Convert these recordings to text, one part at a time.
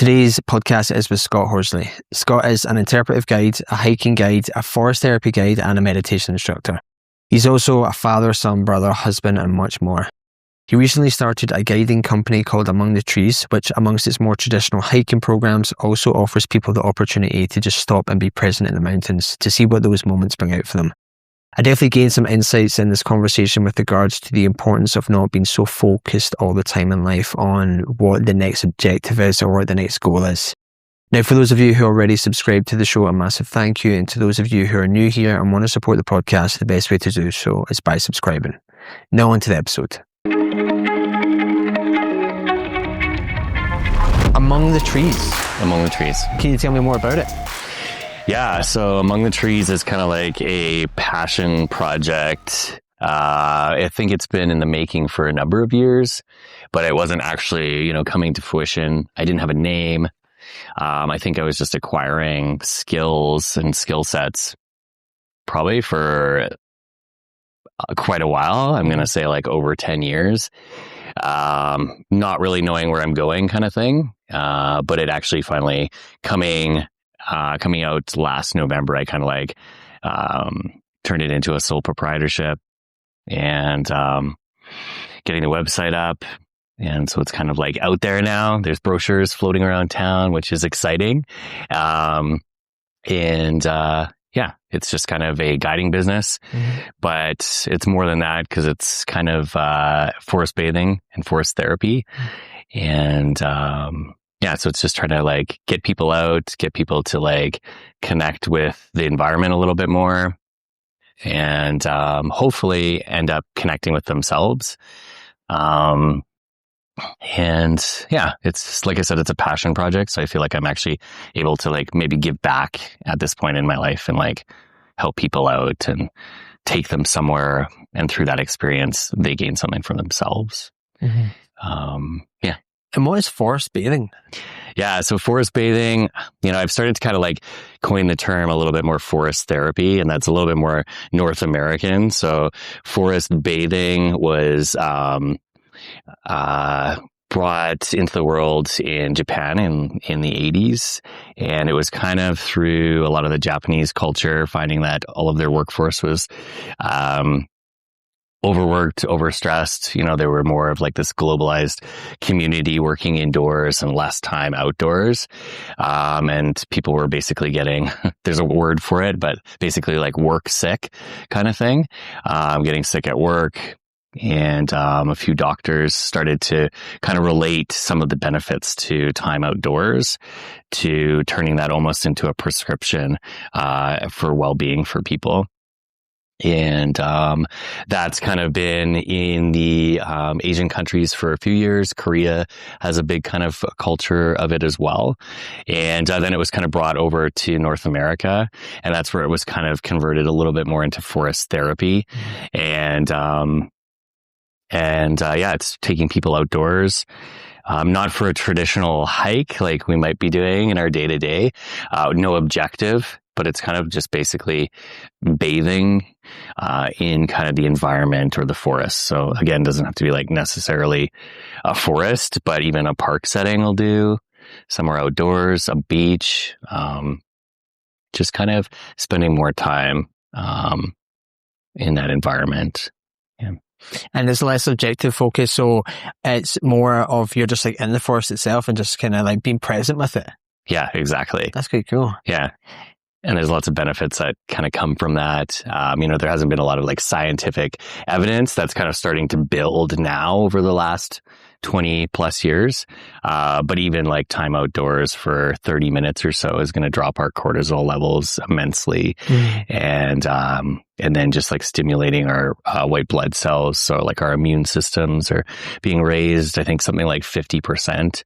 Today's podcast is with Scott Horsley. Scott is an interpretive guide, a hiking guide, a forest therapy guide, and a meditation instructor. He's also a father, son, brother, husband, and much more. He recently started a guiding company called Among the Trees, which amongst its more traditional hiking programs also offers people the opportunity to just stop and be present in the mountains to see what those moments bring out for them. I definitely gained some insights in this conversation with regards to the importance of not being so focused all the time in life on what the next objective is or what the next goal is. Now, for those of you who already subscribed to the show, a massive thank you. And to those of you who are new here and want to support the podcast, the best way to do so is by subscribing. Now on to the episode. Among the Trees. Among the Trees. Can you tell me more about it? Yeah, so Among the Trees is kind of like a passion project. I think it's been in the making for a number of years, but it wasn't actually, coming to fruition. I didn't have a name. I think I was just acquiring skills and skill sets probably for quite a while. I'm going to say like over 10 years. Not really knowing where I'm going kind of thing. But it actually finally coming out last November, I kind of like turned it into a sole proprietorship and getting the website up. And so it's kind of like out there now. There's brochures floating around town, which is exciting. It's just kind of a guiding business, but it's more than that because it's kind of forest bathing and forest therapy. And so it's just trying to like get people out, get people to like connect with the environment a little bit more and hopefully end up connecting with themselves. It's like I said, it's a passion project. So I feel like I'm actually able to like maybe give back at this point in my life and like help people out and take them somewhere. And through that experience, they gain something for themselves. And what is forest bathing? Yeah, so forest bathing, I've started to kind of like coin the term a little bit more forest therapy, and that's a little bit more North American. So forest bathing was brought into the world in Japan in the 80s. And it was kind of through a lot of the Japanese culture, finding that all of their workforce was overworked, overstressed. They were more of like this globalized community working indoors and less time outdoors. And people were basically getting, there's a word for it, but basically like work sick kind of thing. Getting sick at work. And a few doctors started to kind of relate some of the benefits to time outdoors to turning that almost into a prescription for well-being for people. And that's kind of been in the Asian countries for a few years. Korea has a big kind of culture of it as well. And then it was kind of brought over to North America. And that's where it was kind of converted a little bit more into forest therapy. And it's taking people outdoors. Not for a traditional hike like we might be doing in our day-to-day. No objective, but it's kind of just basically bathing in kind of the environment or the forest. So again, it doesn't have to be like necessarily a forest, but even a park setting will do. Somewhere outdoors, a beach, just kind of spending more time in that environment. Yeah. And it's less objective focus, so it's more of you're just like in the forest itself and just kind of like being present with it. Yeah, exactly. That's quite cool. Yeah. And there's lots of benefits that kind of come from that. There hasn't been a lot of like scientific evidence that's kind of starting to build now over the last 20 plus years. But even like time outdoors for 30 minutes or so is going to drop our cortisol levels immensely. And then just like stimulating our white blood cells. So like our immune systems are being raised, I think something like 50%.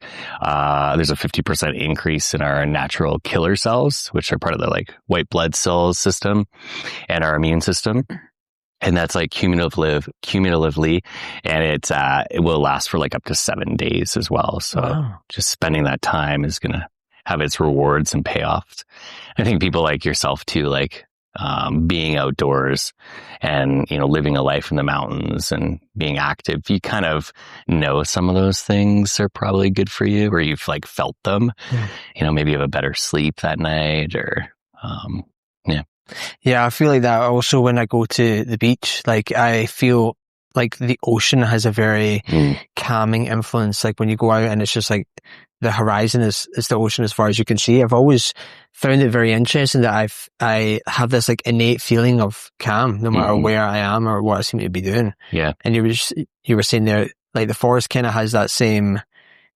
There's a 50% increase in our natural killer cells, which are part of the like white blood cells system and our immune system. And that's like cumulatively, and it will last for like up to 7 days as well. So Just spending that time is going to have its rewards and payoffs. I think people like yourself too, like being outdoors and, living a life in the mountains and being active, you kind of know some of those things are probably good for you, or you've like felt them, maybe you have a better sleep that night or, yeah. Yeah, I feel like that also when I go to the beach. Like, I feel like the ocean has a very calming influence. Like, when you go out and it's just like the horizon is the ocean as far as you can see. I've always found it very interesting that I have this like innate feeling of calm no matter where I am or what I seem to be doing. Yeah. And you were saying there, like the forest kind of has that same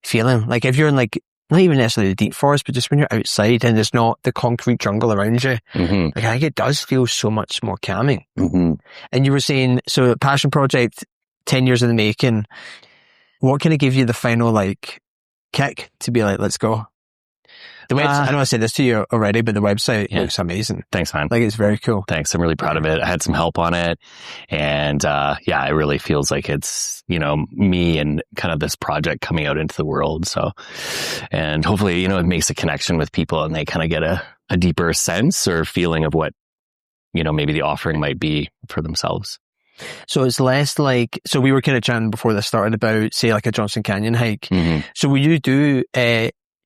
feeling. Like if you're in like, not even necessarily the deep forest, but just when you're outside and there's not the concrete jungle around you, like I think it does feel so much more calming. And you were saying, so passion project, 10 years in the making, what kind of give you the final like kick to be like, let's go? The website, I know I said this to you already, but the website looks amazing. Thanks, man. Like, it's very cool. Thanks. I'm really proud of it. I had some help on it. And, it really feels like it's, me and kind of this project coming out into the world. So, and hopefully, it makes a connection with people and they kind of get a deeper sense or feeling of what, maybe the offering might be for themselves. So it's less like, so we were kind of chatting before this started about, say, like a Johnson Canyon hike. So will you do,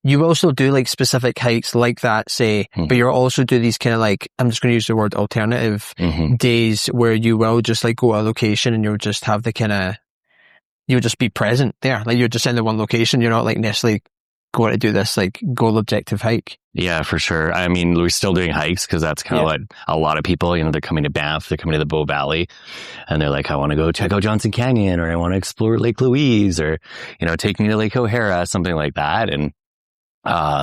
you also do like specific hikes like that, say, but you'll also do these kind of like, I'm just going to use the word alternative days where you will just like go to a location and you'll just have the kind of, you'll just be present there. Like you're just in the one location. You're not like necessarily going to do this like goal objective hike. Yeah, for sure. I mean, we're still doing hikes because that's kind of what a lot of people, they're coming to Banff, they're coming to the Bow Valley and they're like, I want to go check out Johnson Canyon or I want to explore Lake Louise or, take me to Lake O'Hara, something like that. And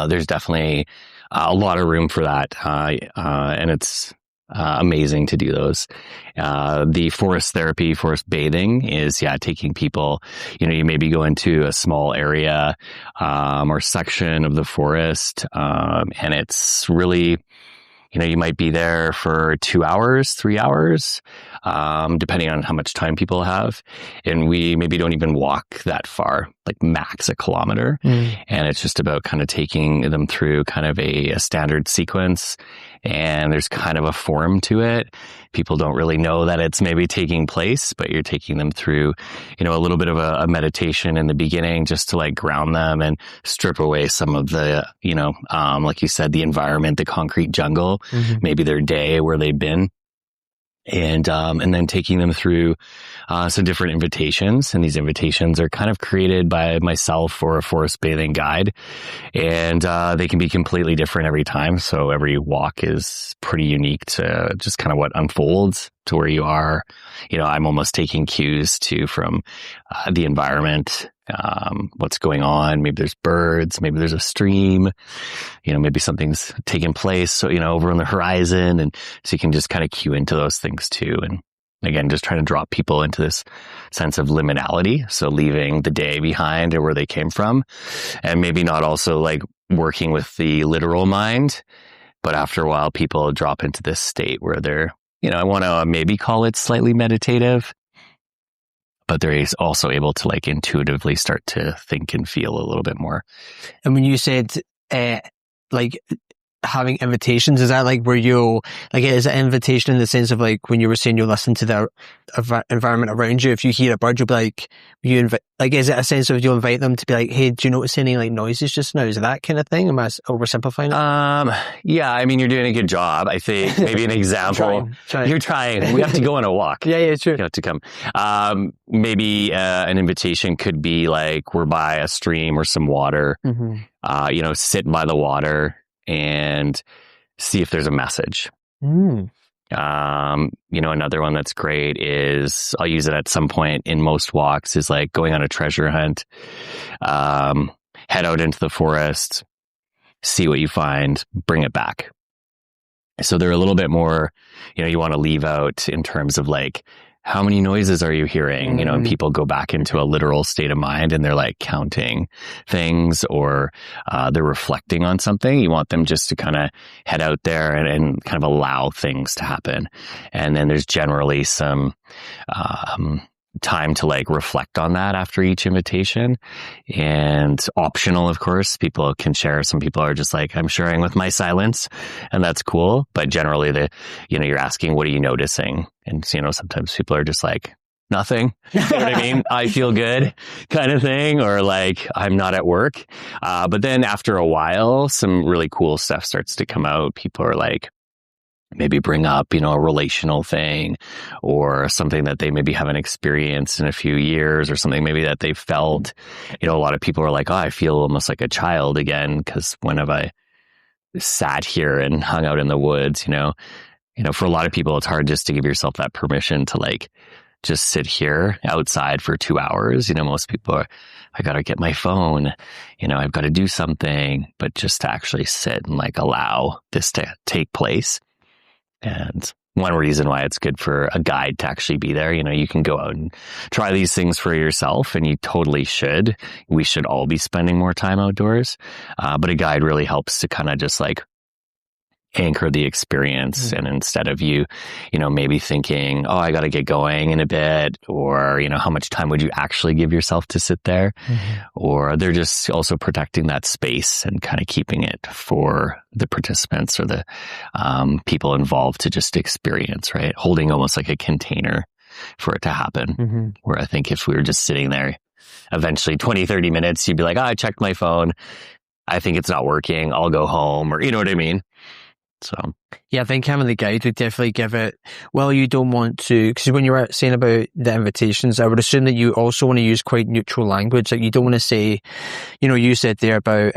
there's definitely a lot of room for that. And it's amazing to do those. The forest therapy, forest bathing is, taking people, you maybe go into a small area, or section of the forest, and it's really, you might be there for 2 hours, 3 hours, depending on how much time people have. And we maybe don't even walk that far, like max a kilometer. And it's just about kind of taking them through kind of a standard sequence. And there's kind of a form to it. People don't really know that it's maybe taking place, but you're taking them through, a little bit of a meditation in the beginning just to like ground them and strip away some of the, like you said, the environment, the concrete jungle, maybe their day where they've been. And then taking them through, some different invitations. And these invitations are kind of created by myself or a forest bathing guide. And, they can be completely different every time. So every walk is pretty unique to just kind of what unfolds to where you are. I'm almost taking cues from, the environment, what's going on. Maybe there's birds, maybe there's a stream, maybe something's taking place. So, over on the horizon. And so you can just kind of cue into those things too. And again, just trying to drop people into this sense of liminality. So leaving the day behind or where they came from and maybe not also like working with the literal mind, but after a while people drop into this state where they're, I want to maybe call it slightly meditative, but they're also able to like intuitively start to think and feel a little bit more. And when you said, like having invitations, is that like where you'll, like, is it invitation in the sense of like when you were saying you'll listen to the environment around you? If you hear a bird, you'll be like, is it a sense of you'll invite them to be like, hey, do you notice any like noises just now? Is it that kind of thing? Am I oversimplifying it? Yeah, I mean, you're doing a good job. I think maybe an example. You're trying. We have to go on a walk. Yeah, true. You have to come. Maybe an invitation could be like we're by a stream or some water, sit by the water and see if there's a message. Another one that's great is I'll use it at some point in most walks is like going on a treasure hunt, head out into the forest, see what you find, bring it back. So they're a little bit more, you want to leave out in terms of like, how many noises are you hearing? And people go back into a literal state of mind and they're like counting things or they're reflecting on something. You want them just to kind of head out there and kind of allow things to happen. And then there's generally some time to like reflect on that after each invitation. And optional, of course, people can share. Some people are just like, I'm sharing with my silence, and that's cool. But generally you're asking, what are you noticing? And, sometimes people are just like, nothing. You know what I mean? I feel good kind of thing, or like I'm not at work. But then after a while, some really cool stuff starts to come out. People are like, maybe bring up, a relational thing or something that they maybe haven't experienced in a few years, or something maybe that they felt. A lot of people are like, oh, I feel almost like a child again, because when have I sat here and hung out in the woods, for a lot of people, it's hard just to give yourself that permission to like just sit here outside for 2 hours. Most people are, I got to get my phone, I've got to do something, but just to actually sit and like allow this to take place. And one reason why it's good for a guide to actually be there, you can go out and try these things for yourself, and you totally should. We should all be spending more time outdoors. But a guide really helps to kind of just like anchor the experience. And instead of you, maybe thinking, oh, I got to get going in a bit, or, how much time would you actually give yourself to sit there? Or they're just also protecting that space and kind of keeping it for the participants or the people involved to just experience, right? Holding almost like a container for it to happen. Where I think if we were just sitting there, eventually 20, 30 minutes, you'd be like, oh, I checked my phone. I think it's not working. I'll go home, or, you know what I mean? So, yeah, I think having the guide would definitely give it, well, you don't want to, because when you were saying about the invitations, I would assume that you also want to use quite neutral language. Like you don't want to say, you said there about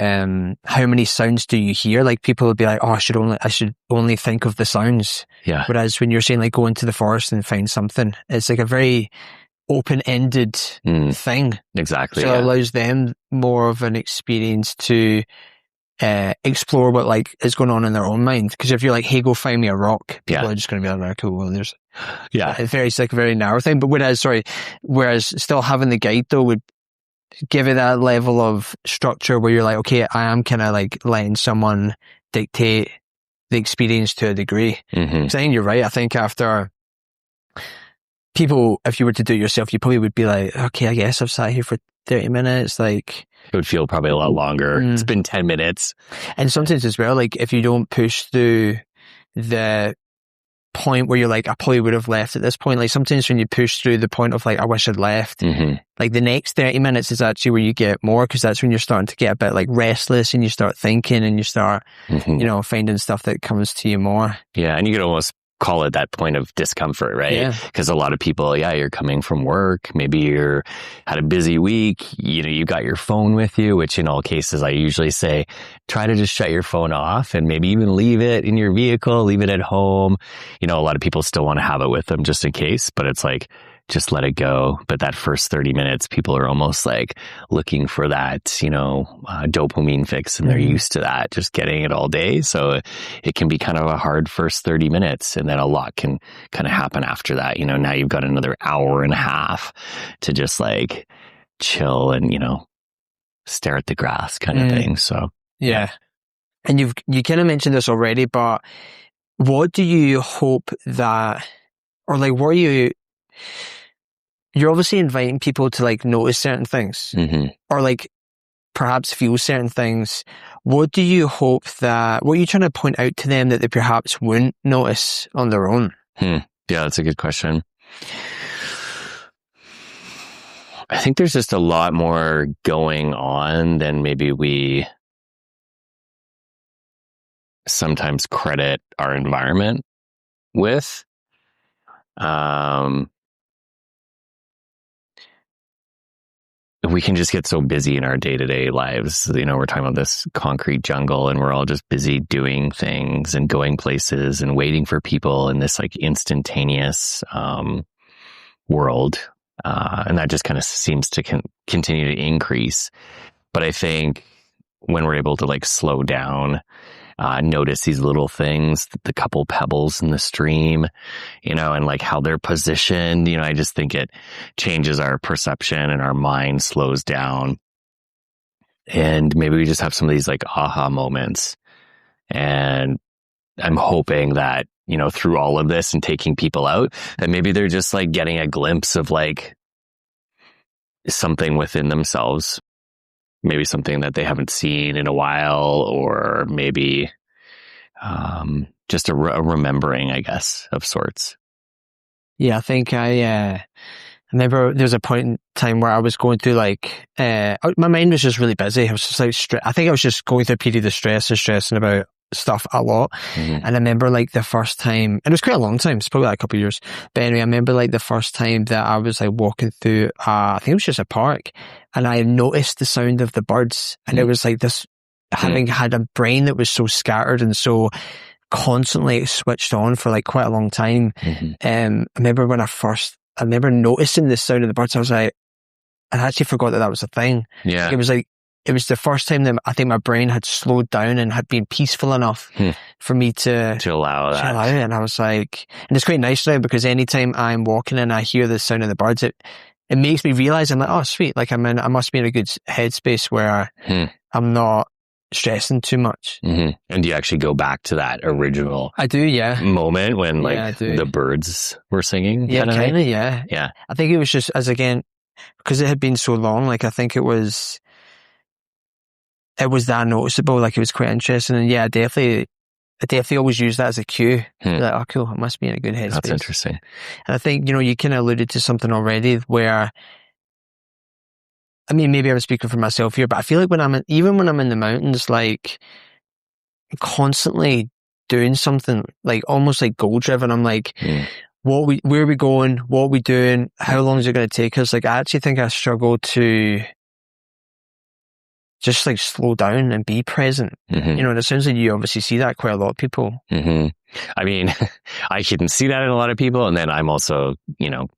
how many sounds do you hear? Like people would be like, oh, I should only think of the sounds. Yeah. Whereas when you're saying like go into the forest and find something, it's like a very open-ended thing. Exactly. So it allows them more of an experience to explore what like is going on in their own mind. Because if you're like, hey, go find me a rock, people are just going to be like, cool, well, there's it's like a very narrow thing. But whereas still having the guide though would give it that level of structure where you're like, okay, I am kind of like letting someone dictate the experience to a degree. So I think you're right. I think after people, if you were to do it yourself, you probably would be like, okay, I guess I've sat here for 30 minutes. Like, it would feel probably a lot longer. It's been 10 minutes. And sometimes as well, like if you don't push through the point where you're like, I probably would have left at this point. Like sometimes when you push through the point of like, I wish I'd left, like the next 30 minutes is actually where you get more, because that's when you're starting to get a bit like restless and you start thinking and you start, finding stuff that comes to you more. Yeah. And you could almost call it that point of discomfort, right? Because a lot of people, you're coming from work. Maybe you're had a busy week. You got your phone with you, which in all cases, I usually say, try to just shut your phone off and maybe even leave it in your vehicle, leave it at home. A lot of people still want to have it with them just in case, but it's like, just let it go. But that first 30 minutes, people are almost like looking for that, dopamine fix, and they're used to that, just getting it all day. So it can be kind of a hard first 30 minutes, and then a lot can kind of happen after that. Now you've got another hour and a half to just like chill and, stare at the grass kind of thing. So, yeah. And you kind of mentioned this already, but what do you hope that, or like, what are you're obviously inviting people to like notice certain things or like perhaps feel certain things. What do you hope what are you trying to point out to them that they perhaps wouldn't notice on their own? Yeah, that's a good question. I think there's just a lot more going on than maybe we sometimes credit our environment with. We can just get so busy in our day-to-day lives. We're talking about this concrete jungle, and we're all just busy doing things and going places and waiting for people in this like instantaneous world. And that just kind of seems to continue to increase. But I think when we're able to like slow down, notice these little things, the couple pebbles in the stream, and like how they're positioned, I just think it changes our perception and our mind slows down. And maybe we just have some of these like aha moments. And I'm hoping that, through all of this and taking people out, that maybe they're just like getting a glimpse of like something within themselves, maybe something that they haven't seen in a while, or maybe just a remembering, I guess, of sorts. Yeah, I think I remember there was a point in time where I was going through like, my mind was just really busy. I was just like, I think I was just going through a period of stress and stressing about stuff a lot. And I remember like the first time, and it was quite a long time, it's probably like a couple of years, but anyway, I remember like the first time that I was like walking through, I think it was just a park, and I noticed the sound of the birds, and it was like this, having had a brain that was so scattered and so constantly switched on for like quite a long time. I remember I remember noticing the sound of the birds. I was like, I actually forgot that was a thing. Yeah. It was the first time that I think my brain had slowed down and had been peaceful enough for me to allow that. And I was like, and it's quite nice now, because anytime I'm walking and I hear the sound of the birds, it makes me realize, I'm like, oh sweet, like I must be in a good headspace where I'm not stressing too much. And do you actually go back to that original I do, yeah. moment when like the birds were singing? Yeah, kind of, yeah. Yeah. I think it was just, as again, because it had been so long, like I think it was that noticeable, like it was quite interesting. And yeah, I definitely always use that as a cue. Like, oh cool, I must be in a good headspace. That's interesting. And I think, you kind of alluded to something already where, I mean, maybe I'm speaking for myself here, but I feel like even when I'm in the mountains, like constantly doing something, like almost like goal driven. I'm like, where are we going? What are we doing? How long is it going to take us? Like, I actually think I struggle to just like slow down and be present. And it sounds like you obviously see that quite a lot of people. I mean, I can see that in a lot of people. And then I'm also,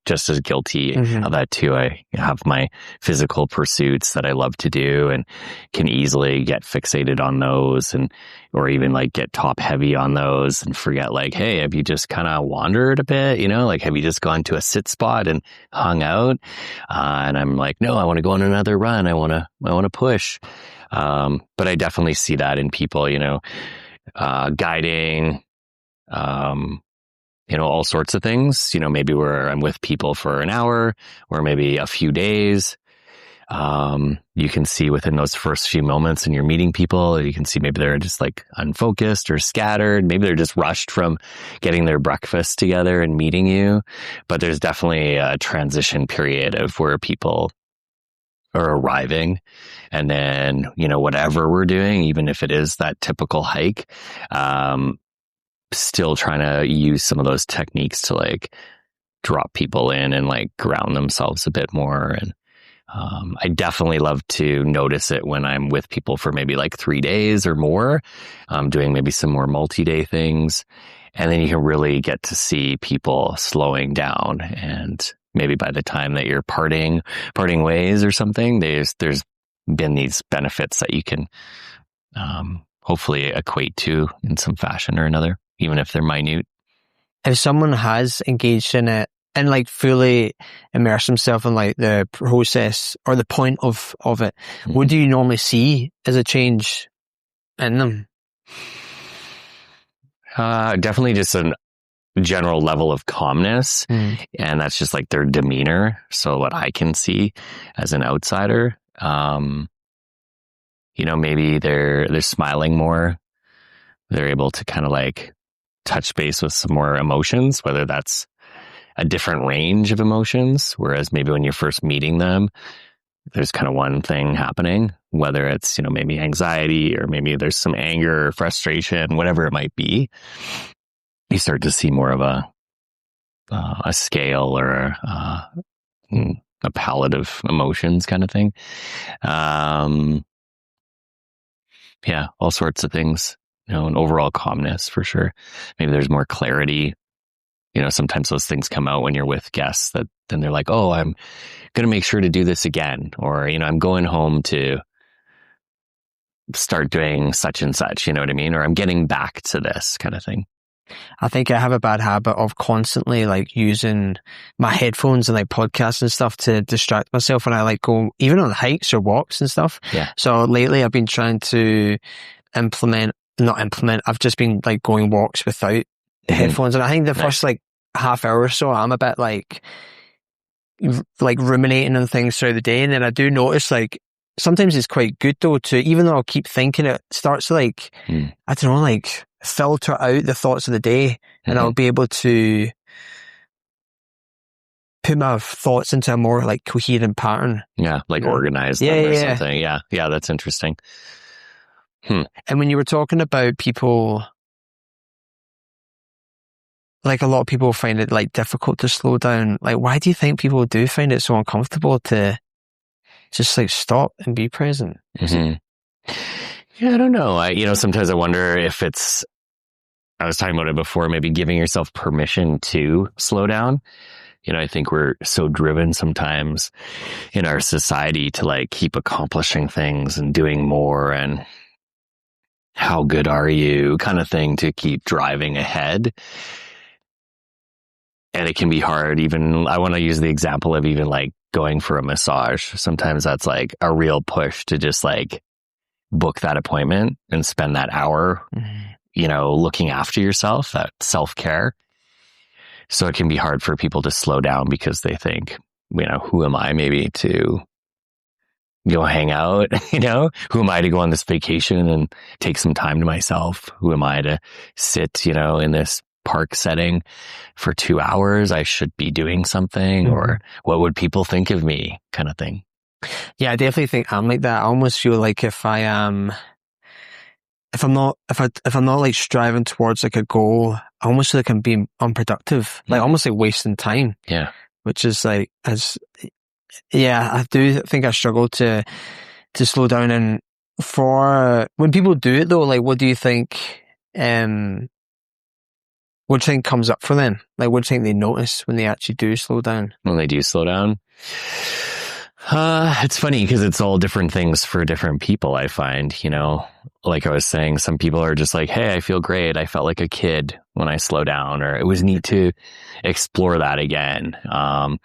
just as guilty of that too. I have my physical pursuits that I love to do and can easily get fixated on those, or even like get top heavy on those and forget like, hey, have you just kind of wandered a bit? Like, have you just gone to a sit spot and hung out? And I'm like, no, I want to go on another run. I want to push. But I definitely see that in people, guiding, all sorts of things, maybe where I'm with people for an hour or maybe a few days. You can see within those first few moments and you're meeting people, you can see maybe they're just like unfocused or scattered. Maybe they're just rushed from getting their breakfast together and meeting you. But there's definitely a transition period of where people are arriving. And then, whatever we're doing, even if it is that typical hike, still trying to use some of those techniques to like drop people in and like ground themselves a bit more. And I definitely love to notice it when I'm with people for maybe like 3 days or more, doing maybe some more multi-day things. And then you can really get to see people slowing down. And maybe by the time that you're parting ways or something, there's been these benefits that you can hopefully equate to in some fashion or another, even if they're minute. If someone has engaged in it and like fully immersed themselves in like the process or the point of it, what do you normally see as a change in them? Definitely just a general level of calmness, and that's just like their demeanor. So what I can see as an outsider, maybe they're smiling more. They're able to kind of like touch base with some more emotions, whether that's a different range of emotions. Whereas maybe when you're first meeting them, there's kind of one thing happening, whether it's, maybe anxiety or maybe there's some anger, frustration, whatever it might be. You start to see more of a scale or a palette of emotions kind of thing. Yeah, all sorts of things, an overall calmness for sure. Maybe there's more clarity. Sometimes those things come out when you're with guests that then they're like, oh, I'm going to make sure to do this again. Or, I'm going home to start doing such and such, you know what I mean? Or I'm getting back to this kind of thing. I think I have a bad habit of constantly like using my headphones and like podcasts and stuff to distract myself when I like go even on hikes or walks and stuff. Yeah. So lately I've been trying to I've just been like going walks without headphones. And I think the first like half hour or so, I'm a bit like, like ruminating on things throughout the day. And then I do notice like sometimes it's quite good though to, even though I'll keep thinking, it starts to like, I don't know, like filter out the thoughts of the day, and I'll be able to put my thoughts into a more like coherent pattern. Yeah, like organize them or something. Yeah, that's interesting. And when you were talking about people, like a lot of people find it like difficult to slow down. Like, why do you think people do find it so uncomfortable to just like stop and be present? Yeah, I don't know. Sometimes I wonder if it's, I was talking about it before, maybe giving yourself permission to slow down. I think we're so driven sometimes in our society to like keep accomplishing things and doing more and how good are you kind of thing to keep driving ahead. And it can be hard. Even I want to use the example of even like going for a massage. Sometimes that's like a real push to just like book that appointment and spend that hour, looking after yourself, that self-care. So it can be hard for people to slow down because they think, who am I maybe to go hang out? Who am I to go on this vacation and take some time to myself? Who am I to sit, in this park setting for 2 hours? I should be doing something, or what would people think of me, kind of thing. Yeah, I definitely think I'm like that. I almost feel like if I'm not like striving towards like a goal, I almost feel like I'm being unproductive, like almost like wasting time. Yeah. Which is like, I do think I struggle to slow down. And for when people do it though, like, what do you think comes up for them? Like, what do you think they notice when they actually do slow down? When they do slow down? It's funny because it's all different things for different people, I find, like I was saying, some people are just like, hey, I feel great. I felt like a kid when I slow down, or it was neat to explore that again. And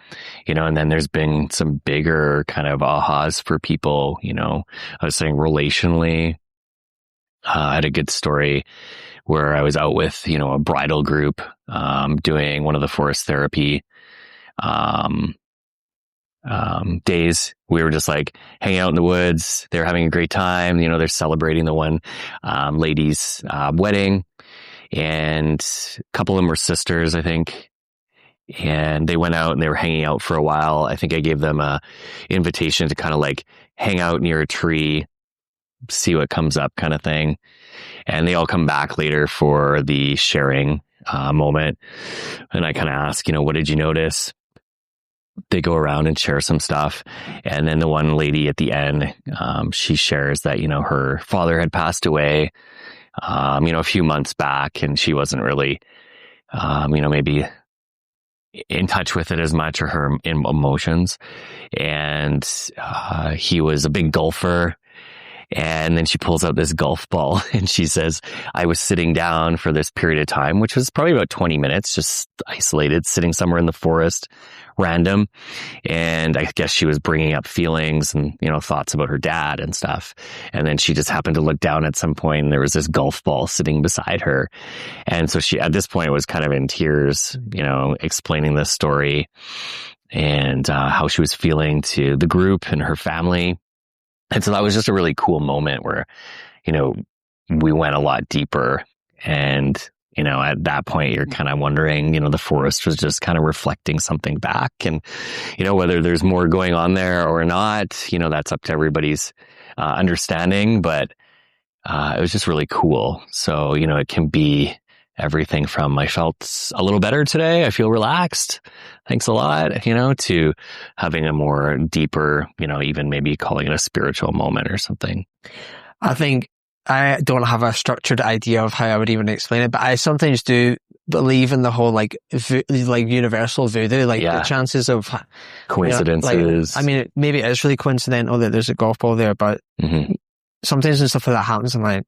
then there's been some bigger kind of ahas for people, I was saying relationally, I had a good story where I was out with, a bridal group, doing one of the forest therapy, days. We were just like hanging out in the woods. They're having a great time. They're celebrating the one, lady's, wedding, and a couple of them were sisters, I think. And they went out and they were hanging out for a while. I think I gave them a invitation to kind of like hang out near a tree, see what comes up kind of thing. And they all come back later for the sharing, moment. And I kind of ask, what did you notice? They go around and share some stuff. And then the one lady at the end, she shares that, her father had passed away, a few months back, and she wasn't really, maybe in touch with it as much, or her emotions. And, he was a big golfer. And then she pulls out this golf ball and she says, I was sitting down for this period of time, which was probably about 20 minutes, just isolated, sitting somewhere in the forest, random. And I guess she was bringing up feelings and, thoughts about her dad and stuff. And then she just happened to look down at some point and there was this golf ball sitting beside her. And so she, at this point, was kind of in tears, explaining this story and how she was feeling to the group and her family. And so that was just a really cool moment where, we went a lot deeper. And, at that point, you're kind of wondering, the forest was just kind of reflecting something back. And, whether there's more going on there or not, that's up to everybody's understanding. But it was just really cool. So, it can be everything from I felt a little better today, I feel relaxed, thanks a lot, to having a more deeper, even maybe calling it a spiritual moment or something. I think I don't have a structured idea of how I would even explain it, but I sometimes do believe in the whole like universal voodoo, like the chances of coincidences. Maybe it is really coincidental that there's a golf ball there, but sometimes when stuff like that happens, I'm like,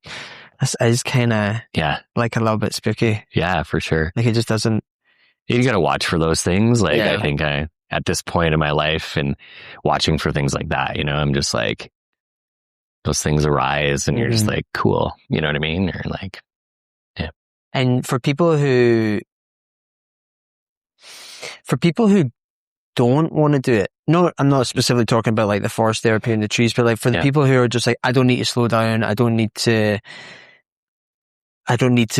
this is kind of like a little bit spooky. Yeah, for sure. Like it just doesn't. You got to watch for those things. Like I think at this point in my life and watching for things like that, I'm just like, those things arise and you're just like, cool. You know what I mean? Or like, yeah. And for people who don't want to do it. No, I'm not specifically talking about like the forest therapy and the trees, but like for the people who are just like, I don't need to slow down. I don't need to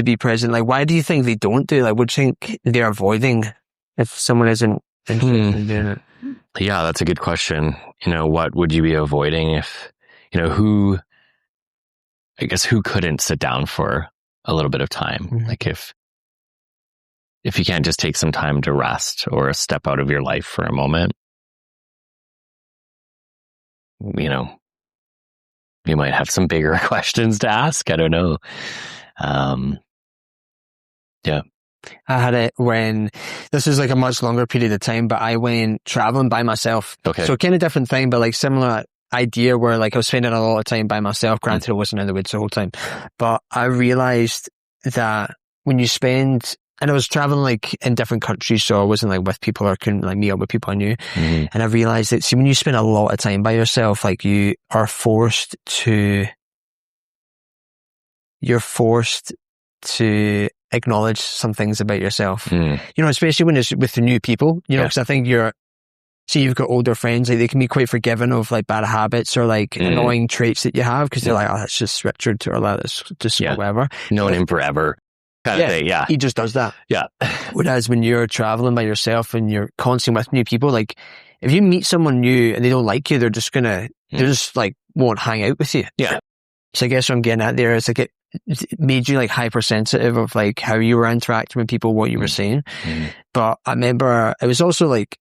be present. Like, why do you think they don't do it? Like, what do you think they're avoiding if someone isn't interested in doing it? Yeah, that's a good question. What would you be avoiding if, who couldn't sit down for a little bit of time? Mm-hmm. Like if you can't just take some time to rest or step out of your life for a moment, you might have some bigger questions to ask. I don't know. Yeah. I had it when this was like a much longer period of time, but I went traveling by myself. Okay. So kind of different thing, but like similar idea where like I was spending a lot of time by myself. Granted, I wasn't in the woods the whole time, but I realized that when you spend, and I was traveling like in different countries, so I wasn't like with people or couldn't like meet up with people I knew. Mm-hmm. And I realized that, see, when you spend a lot of time by yourself, like you're forced to acknowledge some things about yourself, especially when it's with the new people, because I think you've got older friends, like they can be quite forgiving of like bad habits or like annoying traits that you have, because they're like, oh, that's just Richard, or like, that's just whatever. Known him forever. Kind of thing, yeah. He just does that. Yeah. Whereas when you're traveling by yourself and you're constantly with new people, like if you meet someone new and they don't like you, they're just like won't hang out with you. Yeah. So I guess what I'm getting at there is like it made you like hypersensitive of like how you were interacting with people, what you were saying. But I remember it was also like,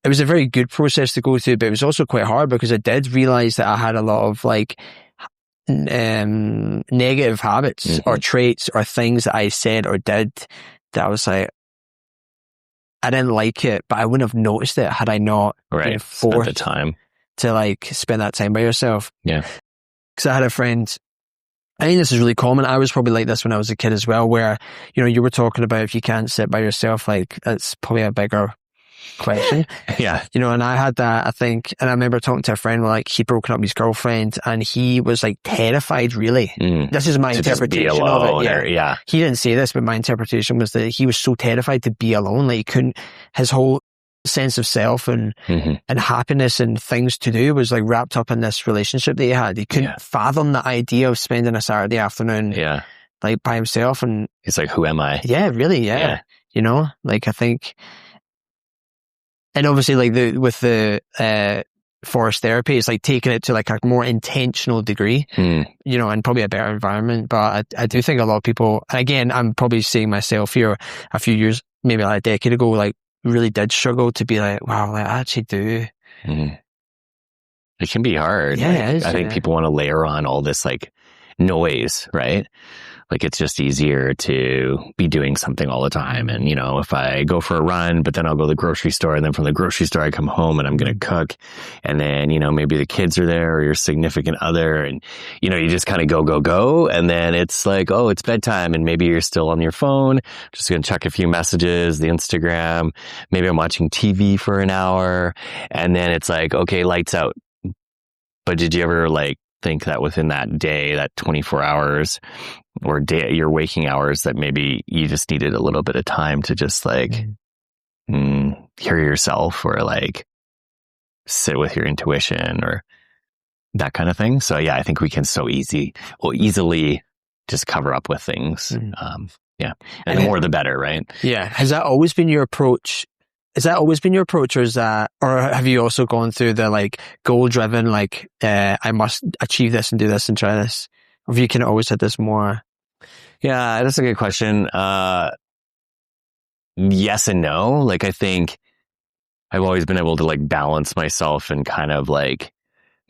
it was a very good process to go through, but it was also quite hard because I did realize that I had a lot of like negative habits or traits or things that I said or did that I was like, I didn't like it, but I wouldn't have noticed it had I not been forced the time to like spend that time by yourself. Yeah. Because I had a friend, I think this is really common. I was probably like this when I was a kid as well, where, you were talking about if you can't sit by yourself, like that's probably a bigger question. Yeah. And I had that, I think, and I remember talking to a friend where like he'd broken up with his girlfriend and he was like terrified, really. This is my interpretation of it. Yeah. He didn't say this, but my interpretation was that he was so terrified to be alone, like he couldn't, his whole sense of self and happiness and things to do was like wrapped up in this relationship that he had. He couldn't fathom the idea of spending a Saturday afternoon like by himself, and he's like, who am I? Yeah, really. Yeah. Like I think, and obviously like with the forest therapy, it's like taking it to like a more intentional degree, and probably a better environment. But I do think a lot of people, and again, I'm probably seeing myself here a few years, maybe like a decade ago, like really did struggle to be like, wow, like, I actually do. It can be hard. Yeah, like, it is, I think people want to layer on all this like noise, right? Like it's just easier to be doing something all the time. And, if I go for a run, but then I'll go to the grocery store, and then from the grocery store, I come home and I'm going to cook. And then, maybe the kids are there or your significant other, and, you just kind of go. And then it's like, oh, it's bedtime, and maybe you're still on your phone, just going to check a few messages, the Instagram, maybe I'm watching TV for an hour. And then it's like, okay, lights out. But did you ever like think that within that day, that 24 hours or day, your waking hours, that maybe you just needed a little bit of time to just like hear yourself or like sit with your intuition or that kind of thing? So yeah, I think we can easily just cover up with things. And the more the better, right? Yeah. Has that always been your approach? Or have you also gone through the like goal driven, like, I must achieve this and do this and try this? Or have you kind of always had this more? Yeah, that's a good question. Yes and no. Like, I think I've always been able to like balance myself and kind of like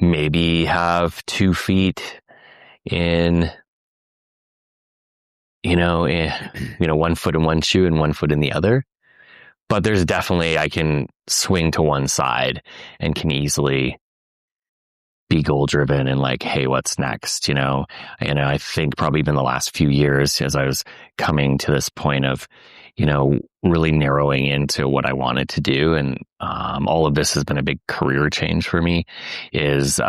maybe have 2 feet in, 1 foot in one shoe and 1 foot in the other. But there's definitely, I can swing to one side and can easily be goal driven and like, hey, what's next? I think probably even the last few years, as I was coming to this point of, really narrowing into what I wanted to do. And, all of this has been a big career change for me, is,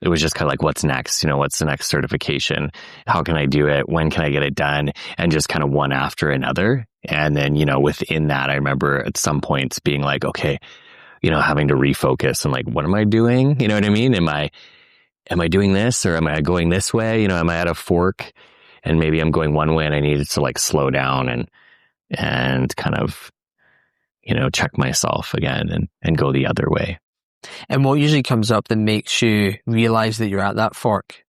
it was just kind of like, what's next? What's the next certification? How can I do it? When can I get it done? And just kind of one after another. And then, within that, I remember at some points being like, okay, having to refocus and like, what am I doing? You know what I mean? Am I doing this, or am I going this way? Am I at a fork and maybe I'm going one way and I needed to like slow down and kind of, check myself again and go the other way. And what usually comes up that makes you realize that you're at that fork?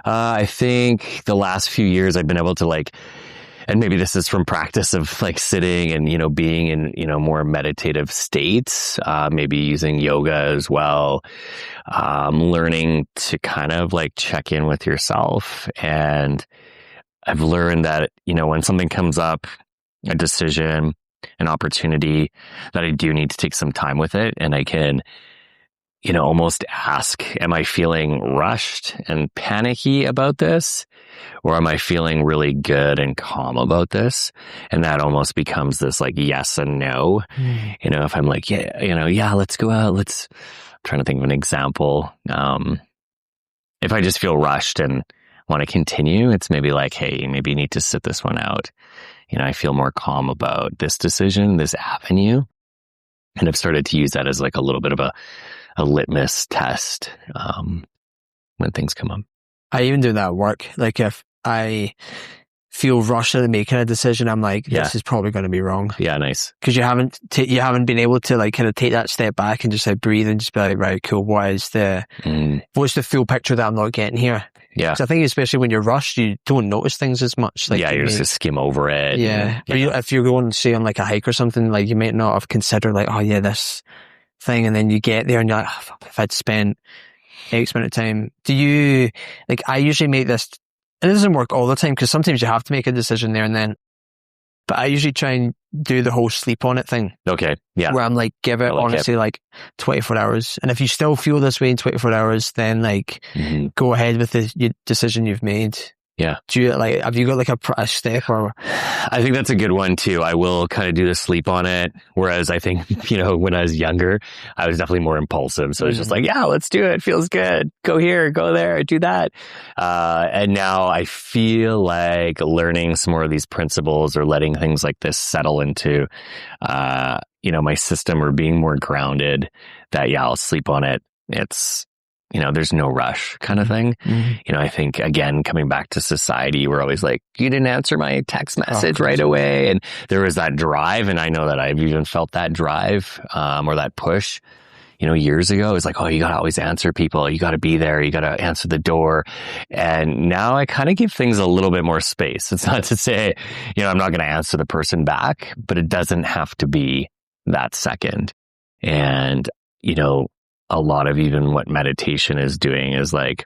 I think the last few years I've been able to like, and maybe this is from practice of like sitting and, being in, more meditative states, maybe using yoga as well, learning to kind of like check in with yourself. And I've learned that, when something comes up, a decision, an opportunity, that I do need to take some time with it. And I can, almost ask, am I feeling rushed and panicky about this? Or am I feeling really good and calm about this? And that almost becomes this like yes and no. If I'm like, yeah, let's go out. I'm trying to think of an example. If I just feel rushed and want to continue, it's maybe like, hey, maybe you need to sit this one out. I feel more calm about this decision, this avenue. And I've started to use that as like a little bit of a litmus test when things come up. I even do that at work. Like if I feel rushed into making a decision, I'm like, this is probably going to be wrong. Yeah, nice. Because you haven't been able to like kind of take that step back and just like breathe and just be like, right, cool. What's the full picture that I'm not getting here? Yeah. So I think especially when you're rushed, you don't notice things as much. Like you're just skim over it. Yeah. Or if you're going, say, on like a hike or something, like you might not have considered like, oh yeah, this thing. And then you get there and you're like, oh, fuck, if I'd spent X amount of time. Do you, like, I usually make this, and it doesn't work all the time because sometimes you have to make a decision there and then, but I usually try and do the whole sleep on it thing. Okay. Yeah. Where I'm like, give it honestly like 24 hours. And if you still feel this way in 24 hours, then like go ahead with the decision you've made. Yeah. Do you like, have you got like a step or? I think that's a good one too. I will kind of do the sleep on it. Whereas I think, when I was younger, I was definitely more impulsive. So it's just like, yeah, let's do it. Feels good. Go here, go there, do that. And now I feel like learning some more of these principles or letting things like this settle into, my system or being more grounded that, yeah, I'll sleep on it. It's, there's no rush kind of thing. I think, again, coming back to society, we're always like, you didn't answer my text message right away. And there was that drive. And I know that I've even felt that drive, or that push, years ago. It was like, oh, you got to always answer people. You got to be there. You got to answer the door. And now I kind of give things a little bit more space. It's not to say, I'm not going to answer the person back, but it doesn't have to be that second. And, a lot of even what meditation is doing is like,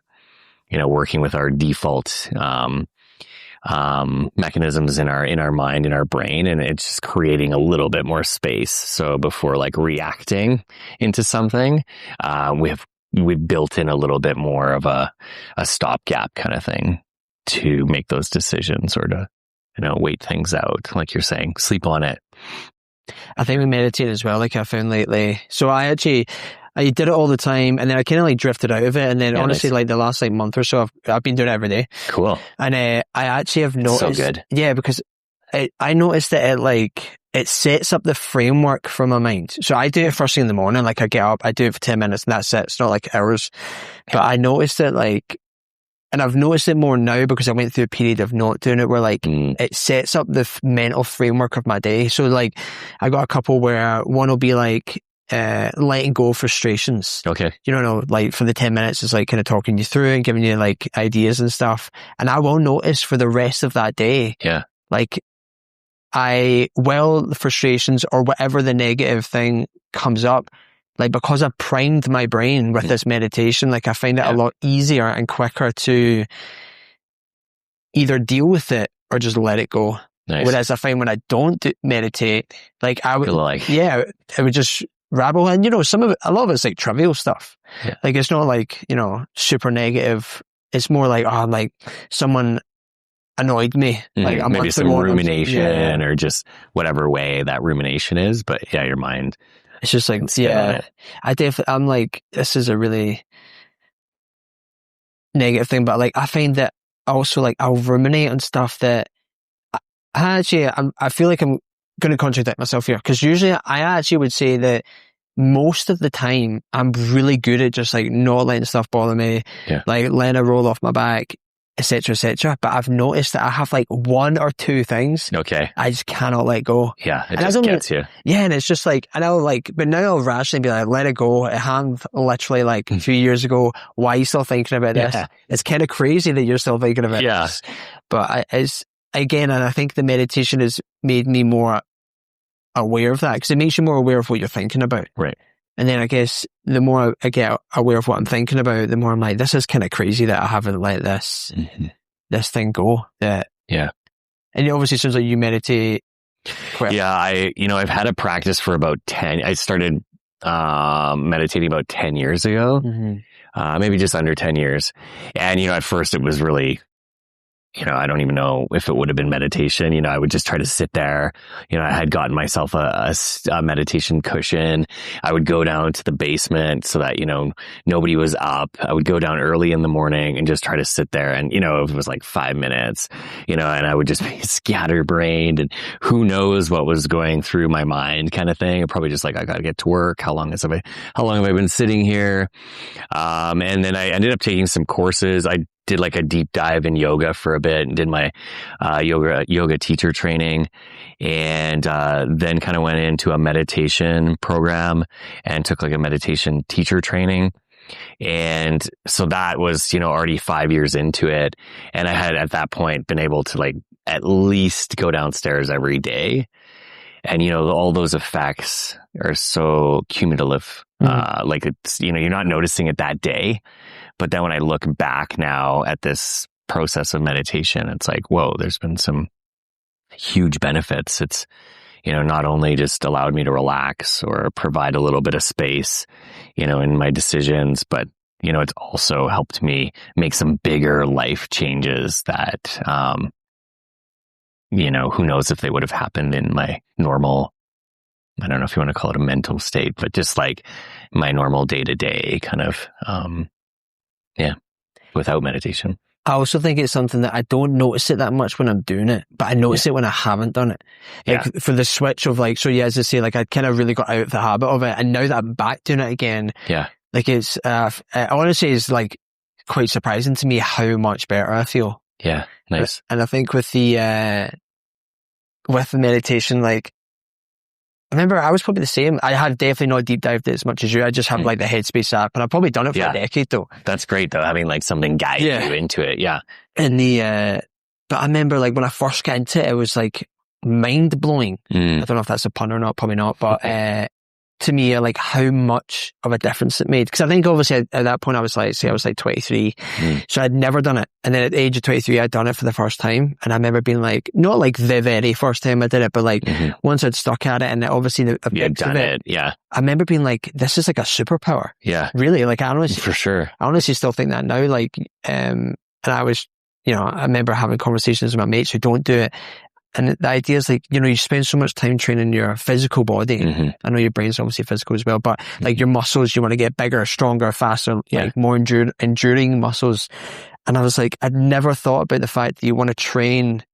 working with our default mechanisms in our mind, in our brain, and it's just creating a little bit more space. So before like reacting into something, we've built in a little bit more of a stopgap kind of thing to make those decisions or to, wait things out. Like you're saying, sleep on it. I think we meditate as well, like I found lately. So I did it all the time, and then I kind of like drifted out of it. And then honestly, like the last like month or so, I've been doing it every day. Cool. And I actually have noticed. So good. Yeah, because I noticed that it sets up the framework for my mind. So I do it first thing in the morning. Like I get up, I do it for 10 minutes, and that's it. It's not like hours. But I noticed it and I've noticed it more now because I went through a period of not doing it where it sets up the mental framework of my day. So like I got a couple where one will be like, letting go of frustrations. Okay. Like for the 10 minutes, it's like kind of talking you through and giving you like ideas and stuff. And I will notice for the rest of that day, like the frustrations or whatever the negative thing comes up, like because I primed my brain with this meditation, like I find it a lot easier and quicker to either deal with it or just let it go. Nice. Whereas I find when I don't meditate, like I would, it would just rabble. And a lot of it's like trivial stuff. Yeah. Like it's not like, super negative. It's more like, oh, like someone annoyed me. Like maybe some rumination or just whatever way that rumination is. But yeah, your mind. It's just like, I'm like, this is a really negative thing, but like, I find that also like I'll ruminate on stuff that I feel like I'm going to contradict myself here, because usually I actually would say that most of the time I'm really good at just like not letting stuff bother me, like letting it roll off my back, etc., etc. But I've noticed that I have like one or two things I just cannot let go. Yeah, it just gets you. Yeah, and it's just like, and I'll like, but now I'll rationally be like, let it go. It happened literally like 2 years ago. Why are you still thinking about this? It's kind of crazy that you're still thinking about this. But it's, again, and I think the meditation has made me more aware of that, because it makes you more aware of what you're thinking about. Right. And then I guess the more I get aware of what I'm thinking about, the more I'm like, this is kind of crazy that I haven't let this thing go. And it obviously sounds like you meditate quite. Yeah, I've had a practice for about 10. I started meditating about 10 years ago, maybe just under 10 years. And, at first it was really, I don't even know if it would have been meditation. I would just try to sit there. I had gotten myself a meditation cushion. I would go down to the basement so that, nobody was up. I would go down early in the morning and just try to sit there. And, if it was like 5 minutes, and I would just be scatterbrained, and who knows what was going through my mind kind of thing. Probably just like, I got to get to work. How long have I been sitting here? And then I ended up taking some courses. I did like a deep dive in yoga for a bit and did my yoga teacher training, and then kind of went into a meditation program and took like a meditation teacher training. And so that was, already 5 years into it. And I had at that point been able to like at least go downstairs every day. And, all those effects are so cumulative. Like it's, you're not noticing it that day. But then when I look back now at this process of meditation, it's like, whoa, there's been some huge benefits. It's, not only just allowed me to relax or provide a little bit of space, in my decisions, but, it's also helped me make some bigger life changes that, who knows if they would have happened in my normal, I don't know if you want to call it a mental state, but just like my normal day-to-day kind of, without meditation. I also think it's something that I don't notice it that much when I'm doing it, but I notice it when I haven't done it. Like for the switch of like, so as I say, like I kind of really got out of the habit of it, and now that I'm back doing it again, like it's, honestly it's like quite surprising to me how much better I feel. Yeah, nice. And I think with the meditation, like, I remember I was probably the same. I had definitely not deep dived it as much as you. I just have like the Headspace app, and I've probably done it for a decade though. That's great though, having like something guide you into it. Yeah. And but I remember like when I first got into it, it was like mind blowing. I don't know if that's a pun or not, probably not, but to me, like how much of a difference it made. Because I think obviously at that point I was like 23, so I'd never done it. And then at the age of 23, I'd done it for the first time. And I remember being like, not like the very first time I did it, but like once I'd stuck at it, and obviously the effects of it. Yeah. I remember being like, this is like a superpower. Yeah. Really, like I honestly, for sure. I honestly still think that now. Like, and I was, I remember having conversations with my mates who don't do it. And the idea is like, you spend so much time training your physical body. I know your brain's obviously physical as well, but like your muscles, you want to get bigger, stronger, faster, like more enduring muscles. And I was like, I'd never thought about the fact that you want to train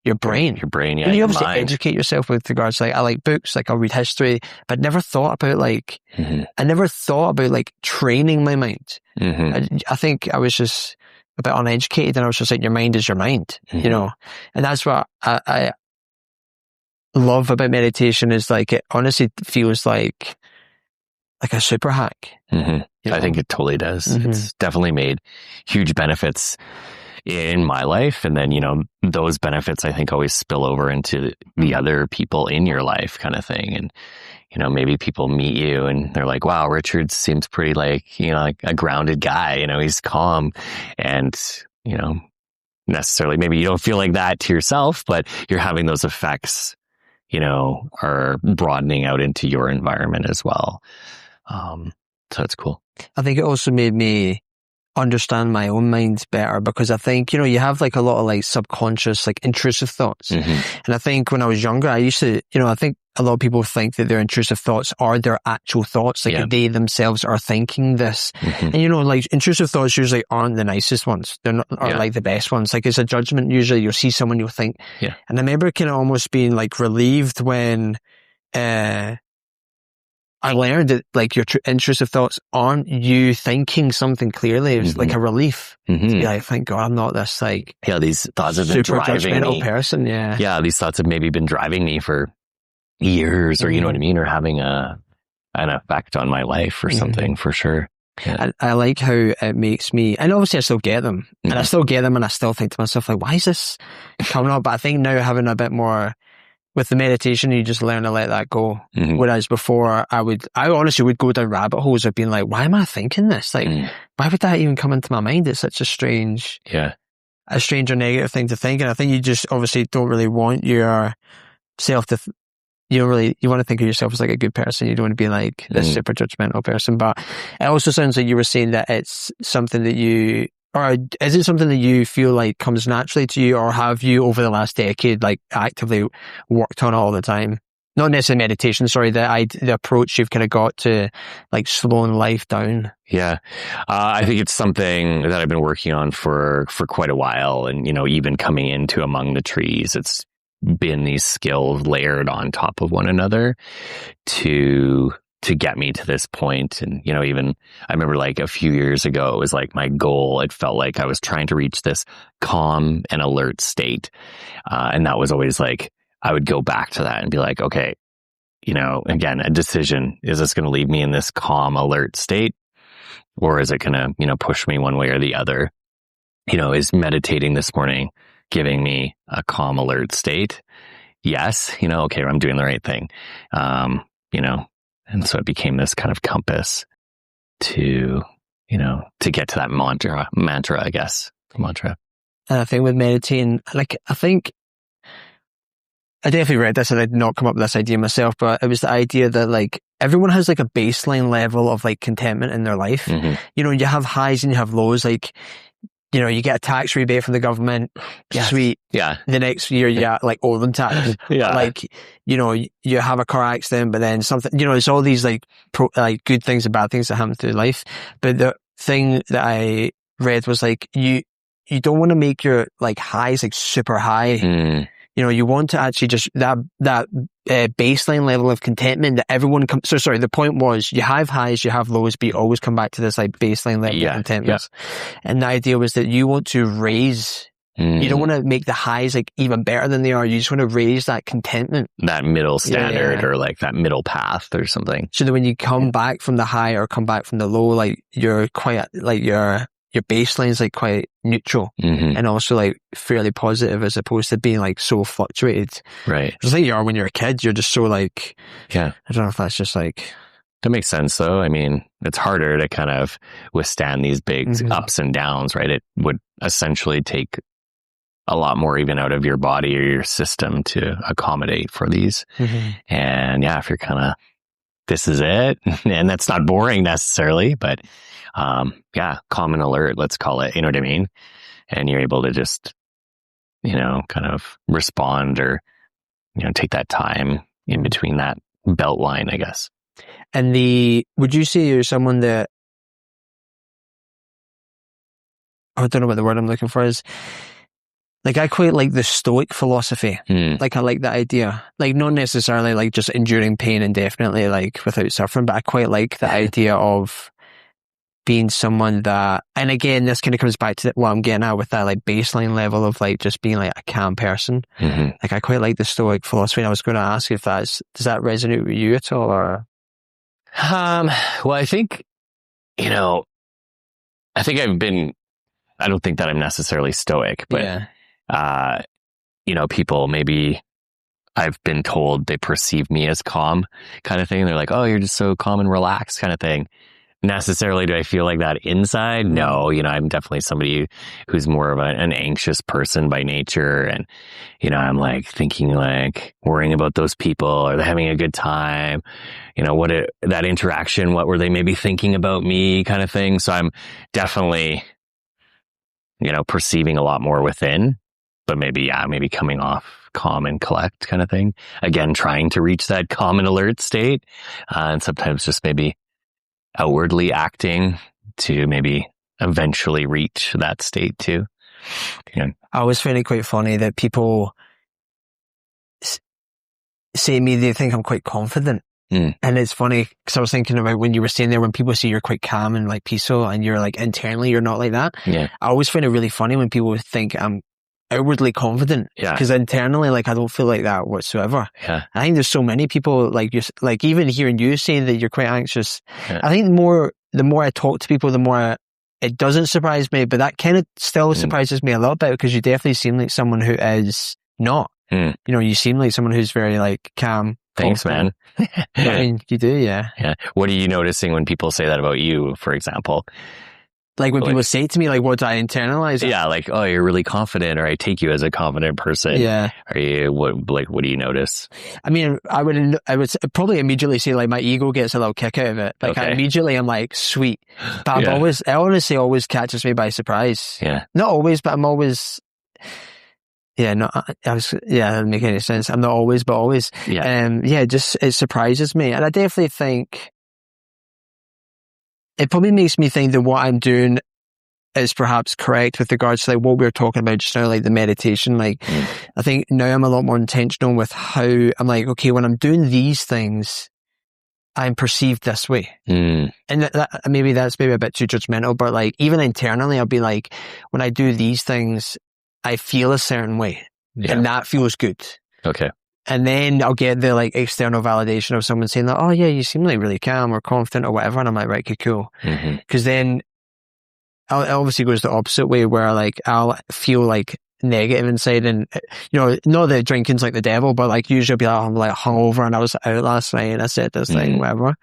your brain. Your brain, yeah. And you obviously educate yourself with regards to like, I like books, like I'll read history, but never thought about like, I never thought about like training my mind. I think I was just a bit uneducated, and I was just like, your mind is your mind, and that's what I love about meditation, is like, it honestly feels like a super hack. I think it totally does. It's definitely made huge benefits in my life. And then, those benefits I think always spill over into the other people in your life kind of thing. And, maybe people meet you and they're like, wow, Richard seems pretty like a grounded guy, he's calm, and, necessarily maybe you don't feel like that to yourself, but you're having those effects, are broadening out into your environment as well. So that's cool. I think it also made me understand my own mind better, because I think, you have like a lot of like subconscious, like intrusive thoughts. And I think when I was younger, I used to, I think a lot of people think that their intrusive thoughts are their actual thoughts. Like they themselves are thinking this. And like intrusive thoughts usually aren't the nicest ones. They're not like the best ones. Like it's a judgment. Usually you'll see someone, you'll think. And I remember kind of almost being like relieved when, I learned that like your intrusive thoughts aren't you thinking something clearly. It was like a relief to be like, thank God I'm not this like these thoughts have been super driving judgmental me. person. These thoughts have maybe been driving me for years, or you know what I mean, or having an effect on my life or something, for sure. I like how it makes me, and obviously I still get them, and I still get them, and I still think to myself like, why is this coming up? But I think now having a bit more with the meditation, you just learn to let that go. Whereas before, I honestly would go down rabbit holes of being like, why am I thinking this? Like, why would that even come into my mind? It's such a strange or negative thing to think. And I think you just obviously don't really want yourself to, you want to think of yourself as like a good person. You don't want to be like this super judgmental person. But it also sounds like you were saying that it's something that or is it something that you feel like comes naturally to you, or have you over the last decade like actively worked on it all the time? Not necessarily meditation, sorry, the approach you've kind of got to like slowing life down. I think it's something that I've been working on for quite a while, and even coming into Among the Trees, it's been these skills layered on top of one another to get me to this point. And, even I remember like a few years ago, it was like my goal. It felt like I was trying to reach this calm and alert state. And that was always like, I would go back to that and be like, okay, again, a decision. Is this going to leave me in this calm, alert state? Or is it going to, push me one way or the other? Is meditating this morning giving me a calm, alert state? Yes. Okay, I'm doing the right thing. And so it became this kind of compass to get to that mantra, I guess. Mantra. And I think with meditating, like, I think I definitely read this and I did not come up with this idea myself, but it was the idea that like everyone has like a baseline level of like contentment in their life. You have highs and you have lows. Like, you get a tax rebate from the government. Sweet. The next year you get like Orland tax. Like, you have a car accident, but then something, it's all these like good things and bad things that happen through life. But the thing that I read was like, you don't want to make your like highs like super high. You want to actually just that baseline level of contentment that everyone comes. So sorry, the point was you have highs, you have lows, but you always come back to this like baseline level of contentment. And the idea was that you want to raise. You don't want to make the highs like even better than they are. You just want to raise that contentment, that middle standard, or like that middle path or something. So that when you come back from the high or come back from the low, like you're quite like your baseline is like quite neutral and also like fairly positive, as opposed to being like so fluctuated. Right. I think you are when you're a kid, you're just so like, I don't know if that's just like. That makes sense though. I mean, it's harder to kind of withstand these big ups and downs, right? It would essentially take a lot more even out of your body or your system to accommodate for these. And if you're kind of, this is it. And that's not boring necessarily, but calm and alert, let's call it, you know what I mean? And you're able to just, kind of respond or, take that time in between that belt line, I guess. And would you say you're someone that, I don't know what the word I'm looking for is, like I quite like the Stoic philosophy. Like I like that idea. Like not necessarily like just enduring pain indefinitely, like without suffering, but I quite like the idea of being someone that, and again, this kind of comes back to what I'm getting at with that like baseline level of like just being like a calm person. Like I quite like the Stoic philosophy, and I was going to ask you if does that resonate with you at all, or? Well, I think, I don't think that I'm necessarily Stoic, but, people maybe I've been told they perceive me as calm kind of thing. They're like, oh, you're just so calm and relaxed kind of thing. necessarily do I feel like that inside? No, I'm definitely somebody who's more of an anxious person by nature. And, I'm like thinking like worrying about those people. Are they having a good time? That interaction, what were they maybe thinking about me kind of thing. So I'm definitely, perceiving a lot more within, but maybe coming off calm and collect kind of thing. Again, trying to reach that calm and alert state. And sometimes just maybe outwardly acting to maybe eventually reach that state too. I always find it quite funny that people say to me they think I'm quite confident. And it's funny because I was thinking about when you were saying there, when people say you're quite calm and like peaceful and you're like internally you're not like that. Yeah. I always find it really funny when people think I'm outwardly confident. Yeah. Because internally, like I don't feel like that whatsoever. Yeah. I think there's so many people like you, like even hearing you saying that you're quite anxious. Yeah. I think the more I talk to people, the more it doesn't surprise me, but that kind of still surprises me a little bit because you definitely seem like someone who is not. You seem like someone who's very like calm. Thanks, man. I mean, you do, yeah. Yeah. What are you noticing when people say that about you, for example? Like when people say to me, like, what do I internalize? Yeah, like, oh, you're really confident, or I take you as a confident person. Yeah. Are you, what do you notice? I mean, I would probably immediately say like my ego gets a little kick out of it. Like Okay. I'm like, sweet. But it honestly always catches me by surprise. Yeah. Not always, but I'm always, that doesn't make any sense. I'm not always, but always. Yeah. It surprises me. And I definitely think it probably makes me think that what I'm doing is perhaps correct with regards to like what we were talking about just now, like the meditation. Like, I think now I'm a lot more intentional with how I'm like, okay, when I'm doing these things, I'm perceived this way. And maybe that's a bit too judgmental, but like even internally, I'll be like, when I do these things, I feel a certain way and that feels good. Okay. And then I'll get the like external validation of someone saying like, oh yeah, you seem like really calm or confident or whatever. And I'm like, right, okay, cool. Cause then it obviously goes the opposite way where like I'll feel like negative inside and, not that drinking's like the devil, but like usually I'll be like, I'm like hungover and I was out last night and I said this thing, whatever.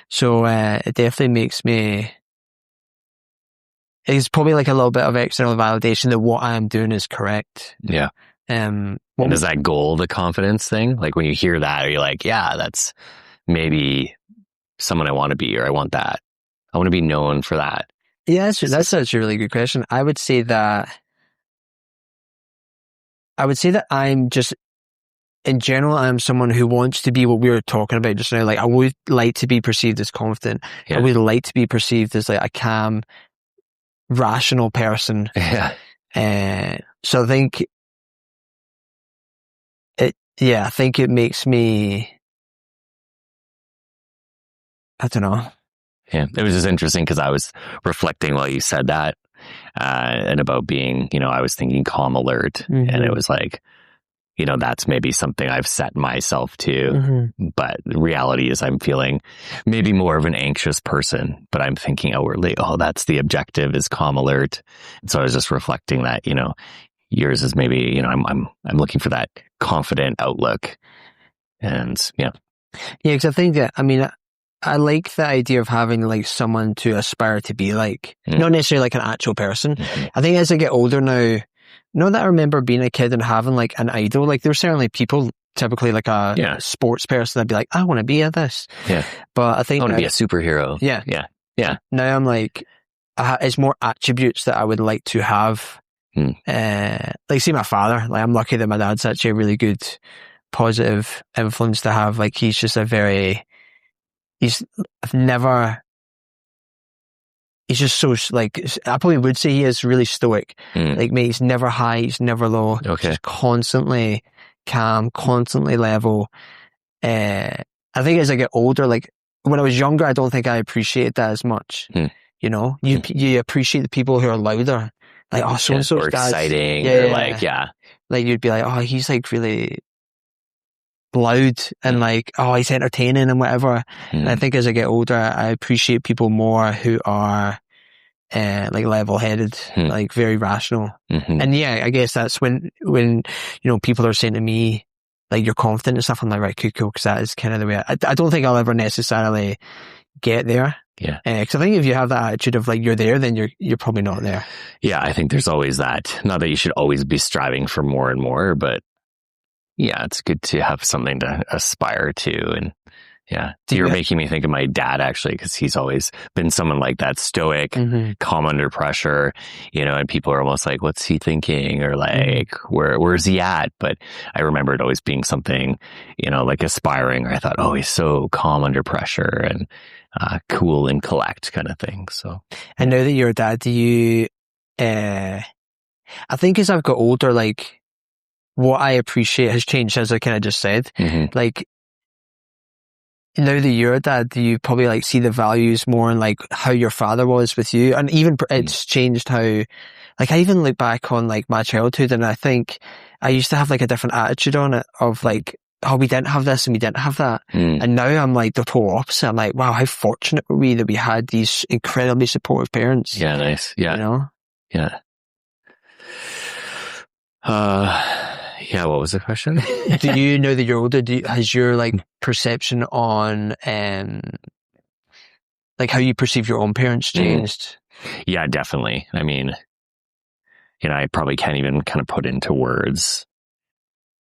So, it definitely makes me, it's probably like a little bit of external validation that what I am doing is correct. Yeah. And is that goal the confidence thing? Like when you hear that, are you like, yeah, that's maybe someone I want to be, or I want that. I want to be known for that. Yeah, that's such a really good question. I would say that I'm just, in general, I'm someone who wants to be what we were talking about just now. Like I would like to be perceived as confident. Yeah. I would like to be perceived as like a calm, rational person. Yeah. So I think it makes me, I don't know. Yeah. It was just interesting because I was reflecting while you said that, and about being, I was thinking calm alert, and it was like, that's maybe something I've set myself to, but the reality is I'm feeling maybe more of an anxious person, but I'm thinking outwardly, oh, that's the objective is calm alert. And so I was just reflecting that, yours is maybe, I'm looking for that confident outlook. And yeah. Yeah, because I think that, I mean, I like the idea of having like someone to aspire to be like, not necessarily like an actual person. I think as I get older now, not that I remember being a kid and having like an idol, like there's certainly people, typically like a sports person that'd be like, I want to be at this. Yeah. But I think I want to be a superhero. Yeah. Yeah. Yeah. Now I'm like, it's more attributes that I would like to have. Like see my father, like I'm lucky that my dad's actually a really good positive influence to have. Like he's just he's just so like, I probably would say he is really stoic. Like mate, he's never high, he's never low. Okay. Just constantly calm, constantly level. I think as I get older, like when I was younger, I don't think I appreciated that as much. You appreciate the people who are louder. Like, oh, so-and-so's or dad's exciting, or like, like you'd be like, oh, he's like really loud and like, oh, he's entertaining and whatever. And I think as I get older, I appreciate people more who are like level-headed, like very rational. And yeah, I guess that's when people are saying to me like, you're confident and stuff, I'm like, right, cool, because that is kind of the way I don't think I'll ever necessarily get there. Yeah. Because I think if you have that attitude of like you're there, then you're probably not there. Yeah, I think there's always that. Not that you should always be striving for more and more, but yeah, it's good to have something to aspire to. And yeah, you're making me think of my dad actually, because he's always been someone like that, stoic, calm under pressure, and people are almost like, what's he thinking? Or like, where's he at? But I remember it always being something, like aspiring, or I thought, oh, he's so calm under pressure and cool and collect kind of thing. So, and now that you're a dad, do you, I think as I've got older, like what I appreciate has changed, as I kind of just said, like, now that you're a dad, do you probably like see the values more in like how your father was with you? And even it's changed how, like I even look back on like my childhood and I think I used to have like a different attitude on it of like, oh, we didn't have this and we didn't have that. And now I'm like the total opposite. I'm like, wow, how fortunate were we that we had these incredibly supportive parents. Yeah, nice. Yeah. Yeah. Yeah, what was the question? Do you, now that you're older, has your like perception on like how you perceive your own parents changed? Yeah, definitely. I mean, I probably can't even kind of put into words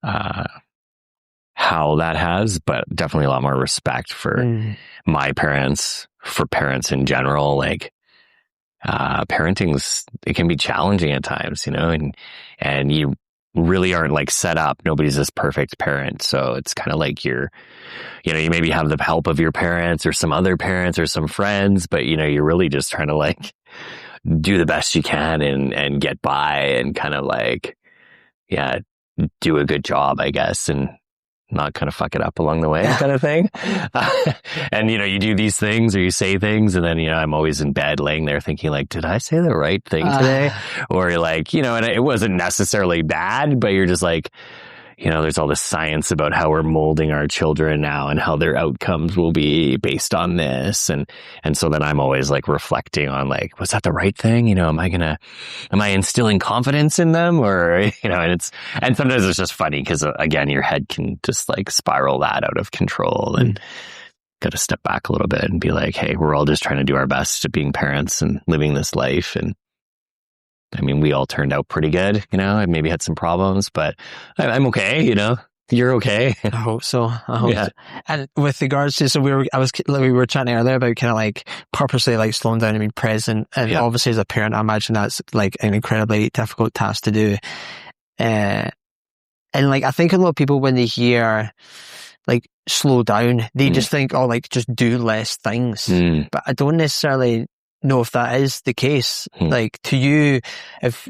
how that has, but definitely a lot more respect for my parents, for parents in general. Like parenting's, it can be challenging at times, and you really aren't like set up. Nobody's this perfect parent. So it's kind of like you maybe have the help of your parents or some other parents or some friends, but you're really just trying to like do the best you can and get by and kind of like, yeah, do a good job, I guess, and not kind of fuck it up along the way kind of thing. And, you do these things or you say things and then, I'm always in bed laying there thinking like, did I say the right thing today? Or you're like, and it wasn't necessarily bad, but you're just like, there's all this science about how we're molding our children now and how their outcomes will be based on this. And so then I'm always like reflecting on like, was that the right thing? Am I instilling confidence in them or, and sometimes it's just funny because again, your head can just like spiral that out of control and got to step back a little bit and be like, hey, we're all just trying to do our best at being parents and living this life. And I mean, we all turned out pretty good, I maybe had some problems, but I'm okay, you're okay. I hope so. So. And with regards to, we were chatting earlier about kind of like purposely like slowing down and being present. And obviously as a parent, I imagine that's like an incredibly difficult task to do. And like, I think a lot of people, when they hear like slow down, they just think, oh, like just do less things. But I don't necessarily know if that is the case. Like to you, if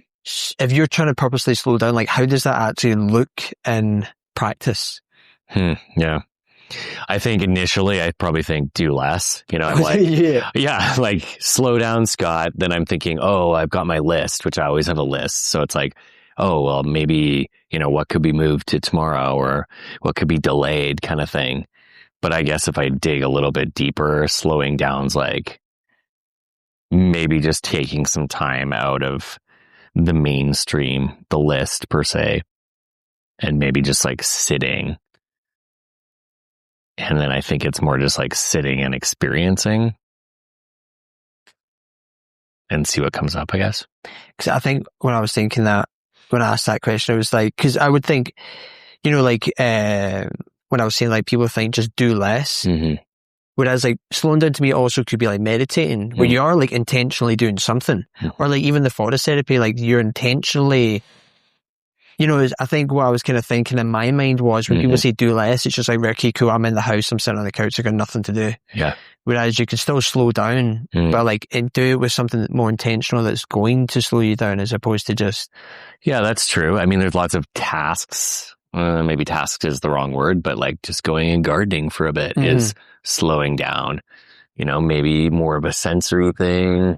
you're trying to purposely slow down, like how does that actually look in practice? Yeah. I think initially I probably think do less, I'm like, like slow down, Scott. Then I'm thinking, oh, I've got my list, which I always have a list. So it's like, oh, well, maybe, what could be moved to tomorrow or what could be delayed kind of thing. But I guess if I dig a little bit deeper, slowing down's like, maybe just taking some time out of the mainstream, the list per se, and maybe just like sitting. And then I think it's more just like sitting and experiencing and see what comes up, I guess. Because I think when I was thinking that, when I asked that question, I was like, because I would think, like when I was saying like people think just do less. Whereas like slowing down to me also could be like meditating, where you are like intentionally doing something. Or like even the forest therapy, like you're intentionally, I think what I was kind of thinking in my mind was when people say do less, it's just like, okay, cool, I'm in the house, I'm sitting on the couch, I got nothing to do. Yeah. Whereas you can still slow down, but like do it with something more intentional that's going to slow you down as opposed to just... Yeah, that's true. I mean, there's lots of tasks. Maybe tasks is the wrong word, but like just going and gardening for a bit is slowing down, maybe more of a sensory thing,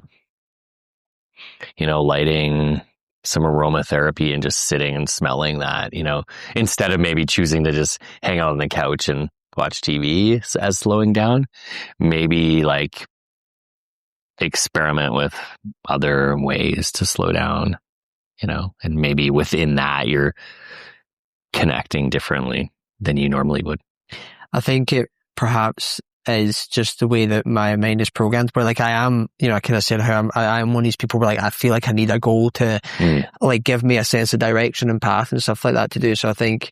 lighting some aromatherapy and just sitting and smelling that, instead of maybe choosing to just hang out on the couch and watch TV as slowing down, maybe like experiment with other ways to slow down, and maybe within that you're connecting differently than you normally would. I think it perhaps is just the way that my mind is programmed, where like I am, I kind of said how I am one of these people where like I feel like I need a goal to like give me a sense of direction and path and stuff like that to do. So I think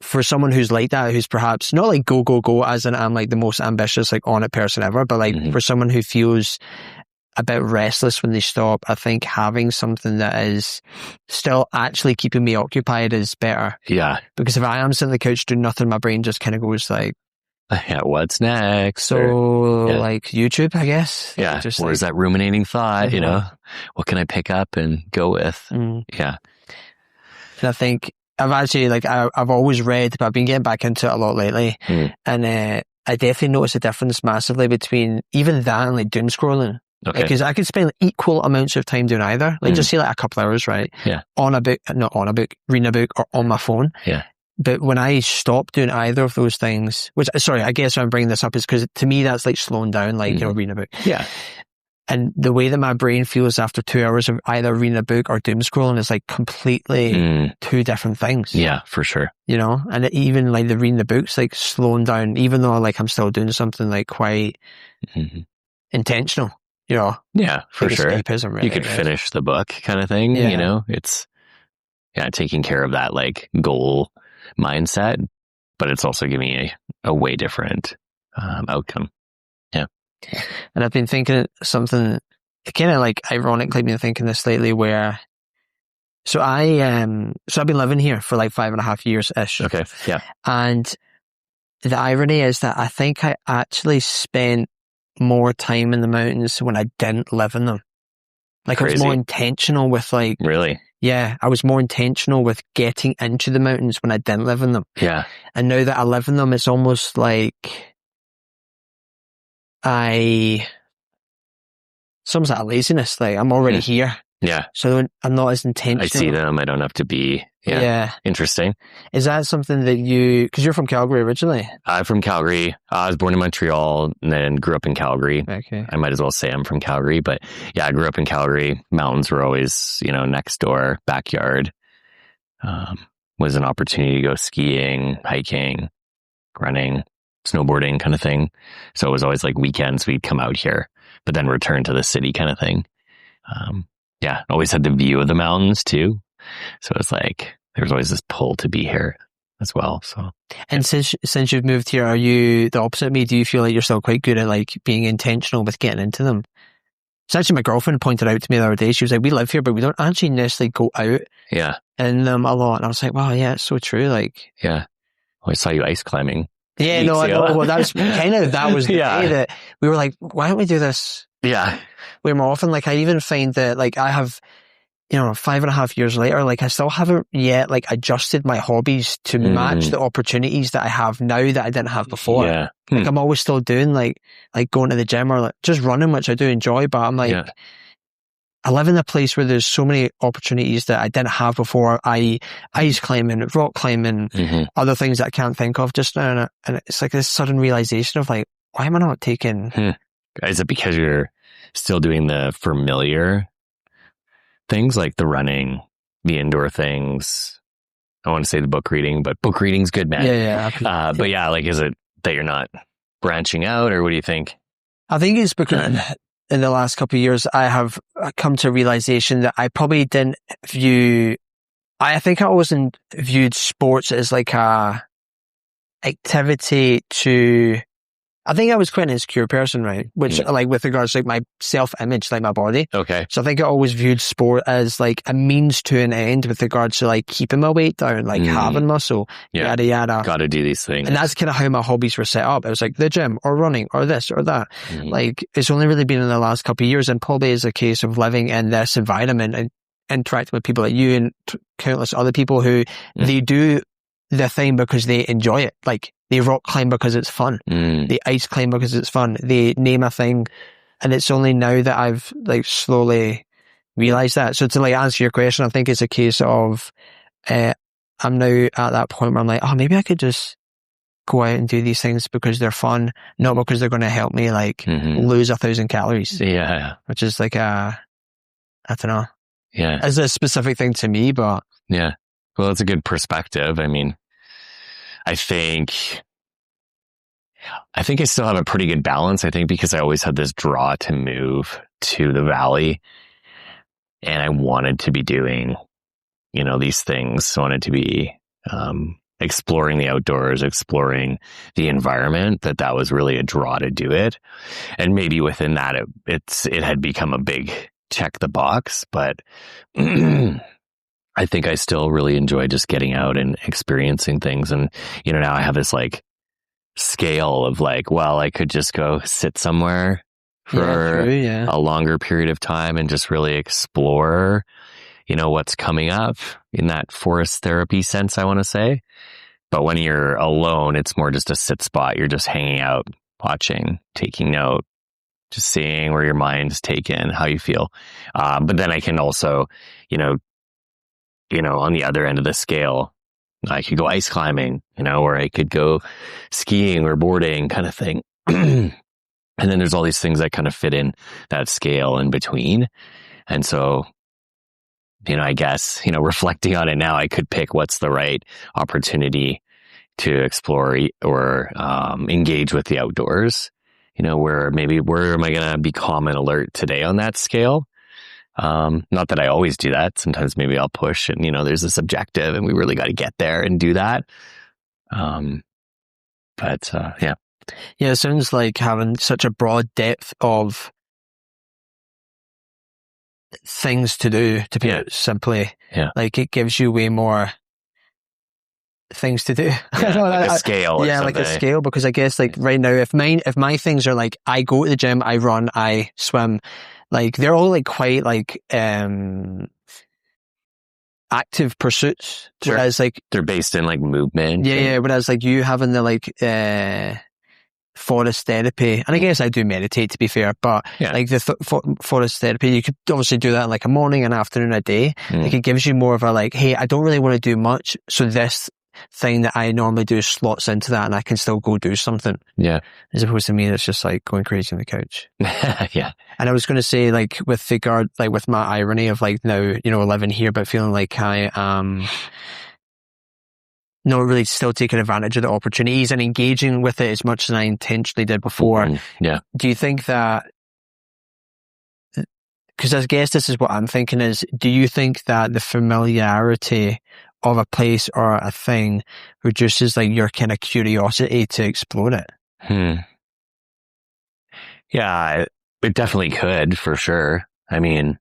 for someone who's like that, who's perhaps not like go, go, go, as in I'm like the most ambitious, like on it person ever, but like for someone who feels a bit restless when they stop, I think having something that is still actually keeping me occupied is better. Yeah. Because if I am sitting on the couch doing nothing, my brain just kind of goes like, yeah, what's next? So like YouTube, I guess. Yeah. Just Where's that ruminating thought, what can I pick up and go with? Yeah. And I think I've actually like, I've always read, but I've been getting back into it a lot lately. And I definitely notice a difference massively between even that and like doom scrolling. Okay. Because I could spend equal amounts of time doing either. Like just say like a couple hours, right? Yeah. On a book, not on a book, reading a book or on my phone. Yeah. But when I stop doing either of those things, which, sorry, I guess why I'm bringing this up is because to me that's like slowing down, like, reading a book. Yeah. And the way that my brain feels after 2 hours of either reading a book or doom scrolling is like completely two different things. Yeah, for sure. And even like the reading the books, like slowing down, even though like I'm still doing something like quite intentional, Yeah, for like sure. Escapism, really, you could finish the book kind of thing, it's, taking care of that like goal mindset, but it's also giving you a way different outcome. Yeah. And I've been thinking something kind of like ironically been thinking this lately where, so I've been living here for like 5.5 years-ish. Okay. Yeah. And the irony is that I think I actually spent more time in the mountains when I didn't live in them. Like Crazy. I was more intentional with like, really? Yeah, I was more intentional with getting into the mountains when I didn't live in them. Yeah. And now that I live in them, it's almost like it's almost like a laziness. Like I'm already here. Yeah. So I'm not as intentional. I see them. I don't have to be. Yeah. Interesting. Is that something that because you're from Calgary originally? I'm from Calgary. I was born in Montreal and then grew up in Calgary. Okay. I might as well say I'm from Calgary, but yeah, I grew up in Calgary. Mountains were always, next door, backyard. Was an opportunity to go skiing, hiking, running, snowboarding kind of thing. So it was always like weekends we'd come out here, but then return to the city kind of thing. Always had the view of the mountains too. So it's like, there's always this pull to be here as well. So, and since you've moved here, are you the opposite of me? Do you feel like you're still quite good at like being intentional with getting into them? So actually my girlfriend pointed out to me the other day, she was like, we live here, but we don't actually necessarily go out in them a lot. And I was like, wow, yeah, it's so true. Like, yeah. Well, I saw you ice climbing. Yeah, no, I know. Well, that was the day that we were like, why don't we do this? Yeah. Way more often. Like I even find that like I have, 5.5 years later, like I still haven't yet like adjusted my hobbies to match the opportunities that I have now that I didn't have before. Yeah. Like I'm always still doing like going to the gym or like just running, which I do enjoy, but I'm like, I live in a place where there's so many opportunities that I didn't have before. Ice climbing, rock climbing, other things that I can't think of just now. And it's like this sudden realization of like, why am I not taking... Is it because you're still doing the familiar things like the running, the indoor things? I want to say the book reading, but book reading's good, man. Yeah. But yeah, like, is it that you're not branching out, or what do you think? I think it's because in the last couple of years, I have come to a realization that I probably didn't view... I think I always viewed sports as like a activity to... I think I was quite an insecure person, right? Which, like, with regards to like my self-image, like my body. Okay. So I think I always viewed sport as like a means to an end with regards to like keeping my weight down, like having muscle, yada, yada. Got to do these things. And that's kind of how my hobbies were set up. It was like the gym or running or this or that. Like, it's only really been in the last couple of years, and probably is a case of living in this environment and interacting with people like you and countless other people who they do the thing because they enjoy it. Like, they rock climb because it's fun. They ice climb because it's fun. They name a thing. And it's only now that I've like slowly realized that. So to like answer your question, I think it's a case of, I'm now at that point where I'm like, oh, maybe I could just go out and do these things because they're fun, not because they're going to help me like lose 1,000 calories. Yeah. Which is like I don't know. Yeah. As a specific thing to me, but. Yeah. Well, it's a good perspective. I mean, I think I think I still have a pretty good balance. I think because I always had this draw to move to the valley, and I wanted to be doing, these things. I wanted to be, exploring the outdoors, exploring the environment, that was really a draw to do it. And maybe within that, it had become a big check the box, but I think I still really enjoy just getting out and experiencing things. And, now I have this like scale of like, well, I could just go sit somewhere for a longer period of time and just really explore, what's coming up in that forest therapy sense, I want to say. But when you're alone, it's more just a sit spot. You're just hanging out, watching, taking note, just seeing where your mind's taken, how you feel. But then I can also, on the other end of the scale, I could go ice climbing, or I could go skiing or boarding kind of thing. And then there's all these things that kind of fit in that scale in between. And so, I guess, reflecting on it now, I could pick what's the right opportunity to explore or engage with the outdoors, where am I going to be calm and alert today on that scale? Not that I always do that. Sometimes maybe I'll push and, there's this objective and we really got to get there and do that. Yeah. Yeah, it sounds like having such a broad depth of things to do, to put it simply. Yeah. Like it gives you way more things to do. Yeah, like a scale. Yeah, like a scale, because I guess like right now, if my things are like, I go to the gym, I run, I swim, like they're all like quite like, active pursuits. Sure. Whereas like, they're based in like movement. Yeah. Whereas like you having the like, forest therapy, and I guess I do meditate to be fair, but like the forest therapy, you could obviously do that in like a morning, an afternoon, a day. Like it gives you more of a like, hey, I don't really want to do much, so this thing that I normally do slots into that, and I can still go do something. Yeah, as opposed to me, it's just like going crazy on the couch. Yeah. And I was going to say, like with regard, like with my irony of like now, living here, but feeling like I am not really still taking advantage of the opportunities and engaging with it as much as I intentionally did before. Yeah. Do you think that, because I guess this is what I'm thinking is, do you think that the familiarity of a place or a thing reduces like your kind of curiosity to explore it? Yeah, it definitely could, for sure. I mean,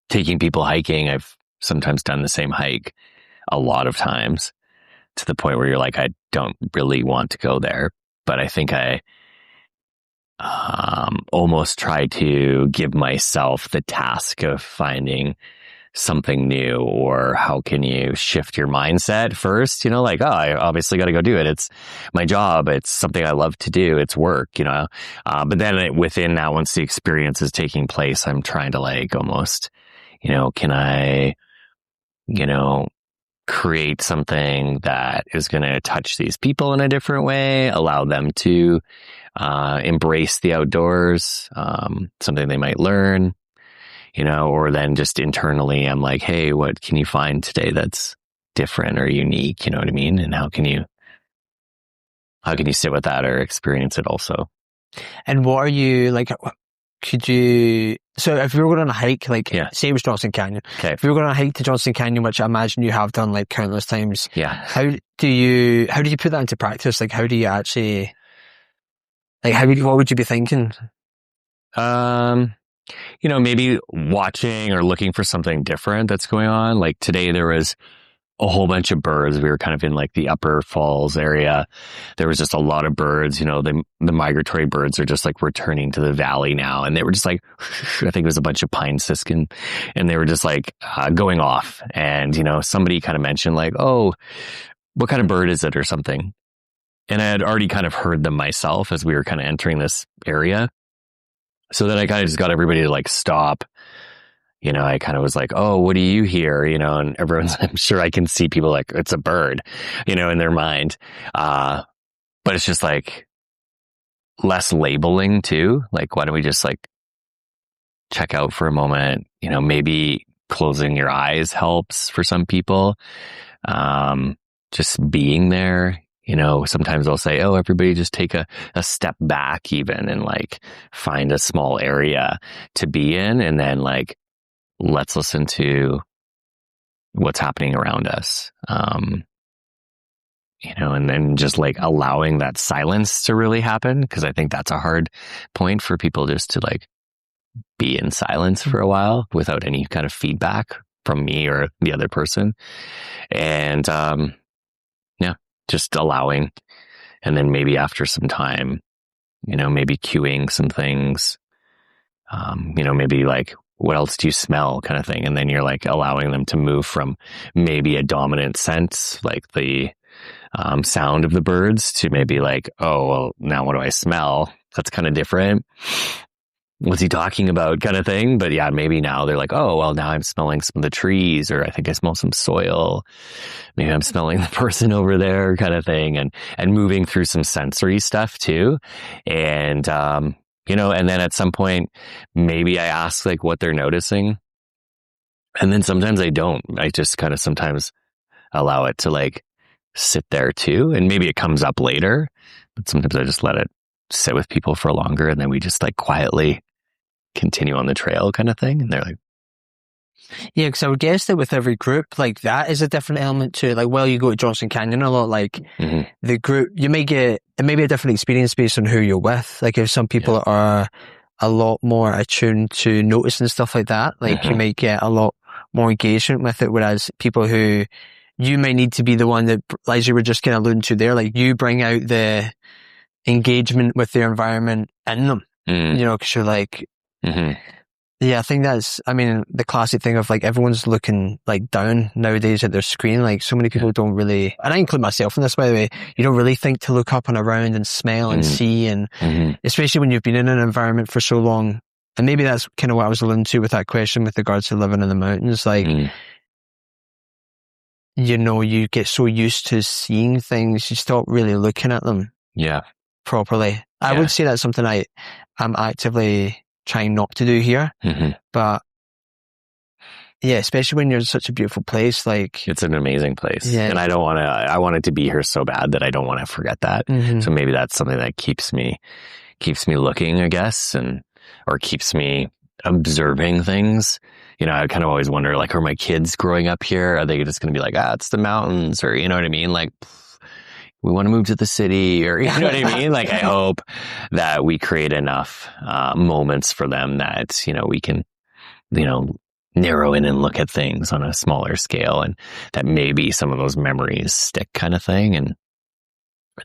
taking people hiking, I've sometimes done the same hike a lot of times to the point where you're like, I don't really want to go there. But I think I almost try to give myself the task of finding something new, or how can you shift your mindset first, like, oh, I obviously got to go do it. It's my job. It's something I love to do. It's work, but then within that, once the experience is taking place, I'm trying to like almost, can I, create something that is going to touch these people in a different way, allow them to embrace the outdoors, something they might learn, or then just internally, I'm like, hey, what can you find today that's different or unique? You know what I mean? And how can you sit with that or experience it also? And what are you like? So if you were going on a hike, like say it was Johnson Canyon, if you were going on a hike to Johnson Canyon, which I imagine you have done like countless times, how do you put that into practice? Like, how do you actually, like, what would you be thinking? Maybe watching or looking for something different that's going on. Like today there was a whole bunch of birds. We were kind of in like the upper falls area. There was just a lot of birds, the migratory birds are just like returning to the valley now. And they were just like, I think it was a bunch of pine siskin, and they were just like going off. And, somebody kind of mentioned like, oh, what kind of bird is it or something? And I had already kind of heard them myself as we were kind of entering this area. So then I kind of just got everybody to like stop. I kind of was like, oh, what do you hear? And everyone's, I'm sure I can see people like, it's a bird, in their mind. But it's just like less labeling too. Like, why don't we just like check out for a moment? Maybe closing your eyes helps for some people. Just being there, sometimes I'll say, oh, everybody just take a step back even and like find a small area to be in. And then like, let's listen to what's happening around us. And then just like allowing that silence to really happen. Cause I think that's a hard point for people just to like be in silence for a while without any kind of feedback from me or the other person. And, just allowing. And then maybe after some time, maybe cueing some things, maybe like, what else do you smell kind of thing? And then you're like allowing them to move from maybe a dominant sense, like the sound of the birds, to maybe like, oh, well, now what do I smell? That's kind of different. What's he talking about kind of thing? But yeah, maybe now they're like, oh, well, now I'm smelling some of the trees, or I think I smell some soil. Maybe I'm smelling the person over there kind of thing, and moving through some sensory stuff too. And, and then at some point, maybe I ask like what they're noticing. And then sometimes I don't. I just kind of sometimes allow it to like sit there too. And maybe it comes up later, but sometimes I just let it sit with people for longer. And then we just like quietly continue on the trail kind of thing. And they're like, yeah, because I would guess that with every group, like that is a different element to it. Like, well, you go to Johnson Canyon a lot, like the group, it may be a different experience based on who you're with. Like if some people are a lot more attuned to noticing stuff like that, like you might get a lot more engagement with it. Whereas people who you may need to be the one that, as you were just kind of alluding to there, like you bring out the engagement with their environment in them, because you're like, yeah, I think the classic thing of like everyone's looking like down nowadays at their screen. Like so many people don't really, and I include myself in this, by the way, you don't really think to look up and around and smell and see. And especially when you've been in an environment for so long. And maybe that's kind of what I was alluding to with that question with regards to living in the mountains. Like, you get so used to seeing things, you stop really looking at them properly. I would say that's something I'm actively trying not to do here. But yeah, especially when you're in such a beautiful place, like it's an amazing place. And I want it to be here so bad that I don't want to forget that. So maybe that's something that keeps me looking, I guess, or keeps me observing things. I kind of always wonder, like, are my kids growing up here? Are they just going to be like, it's the mountains, or, you know what I mean? Like, we want to move to the city, or, you know what I mean? Like, I hope that we create enough moments for them that, we can, narrow in and look at things on a smaller scale, and that maybe some of those memories stick kind of thing, and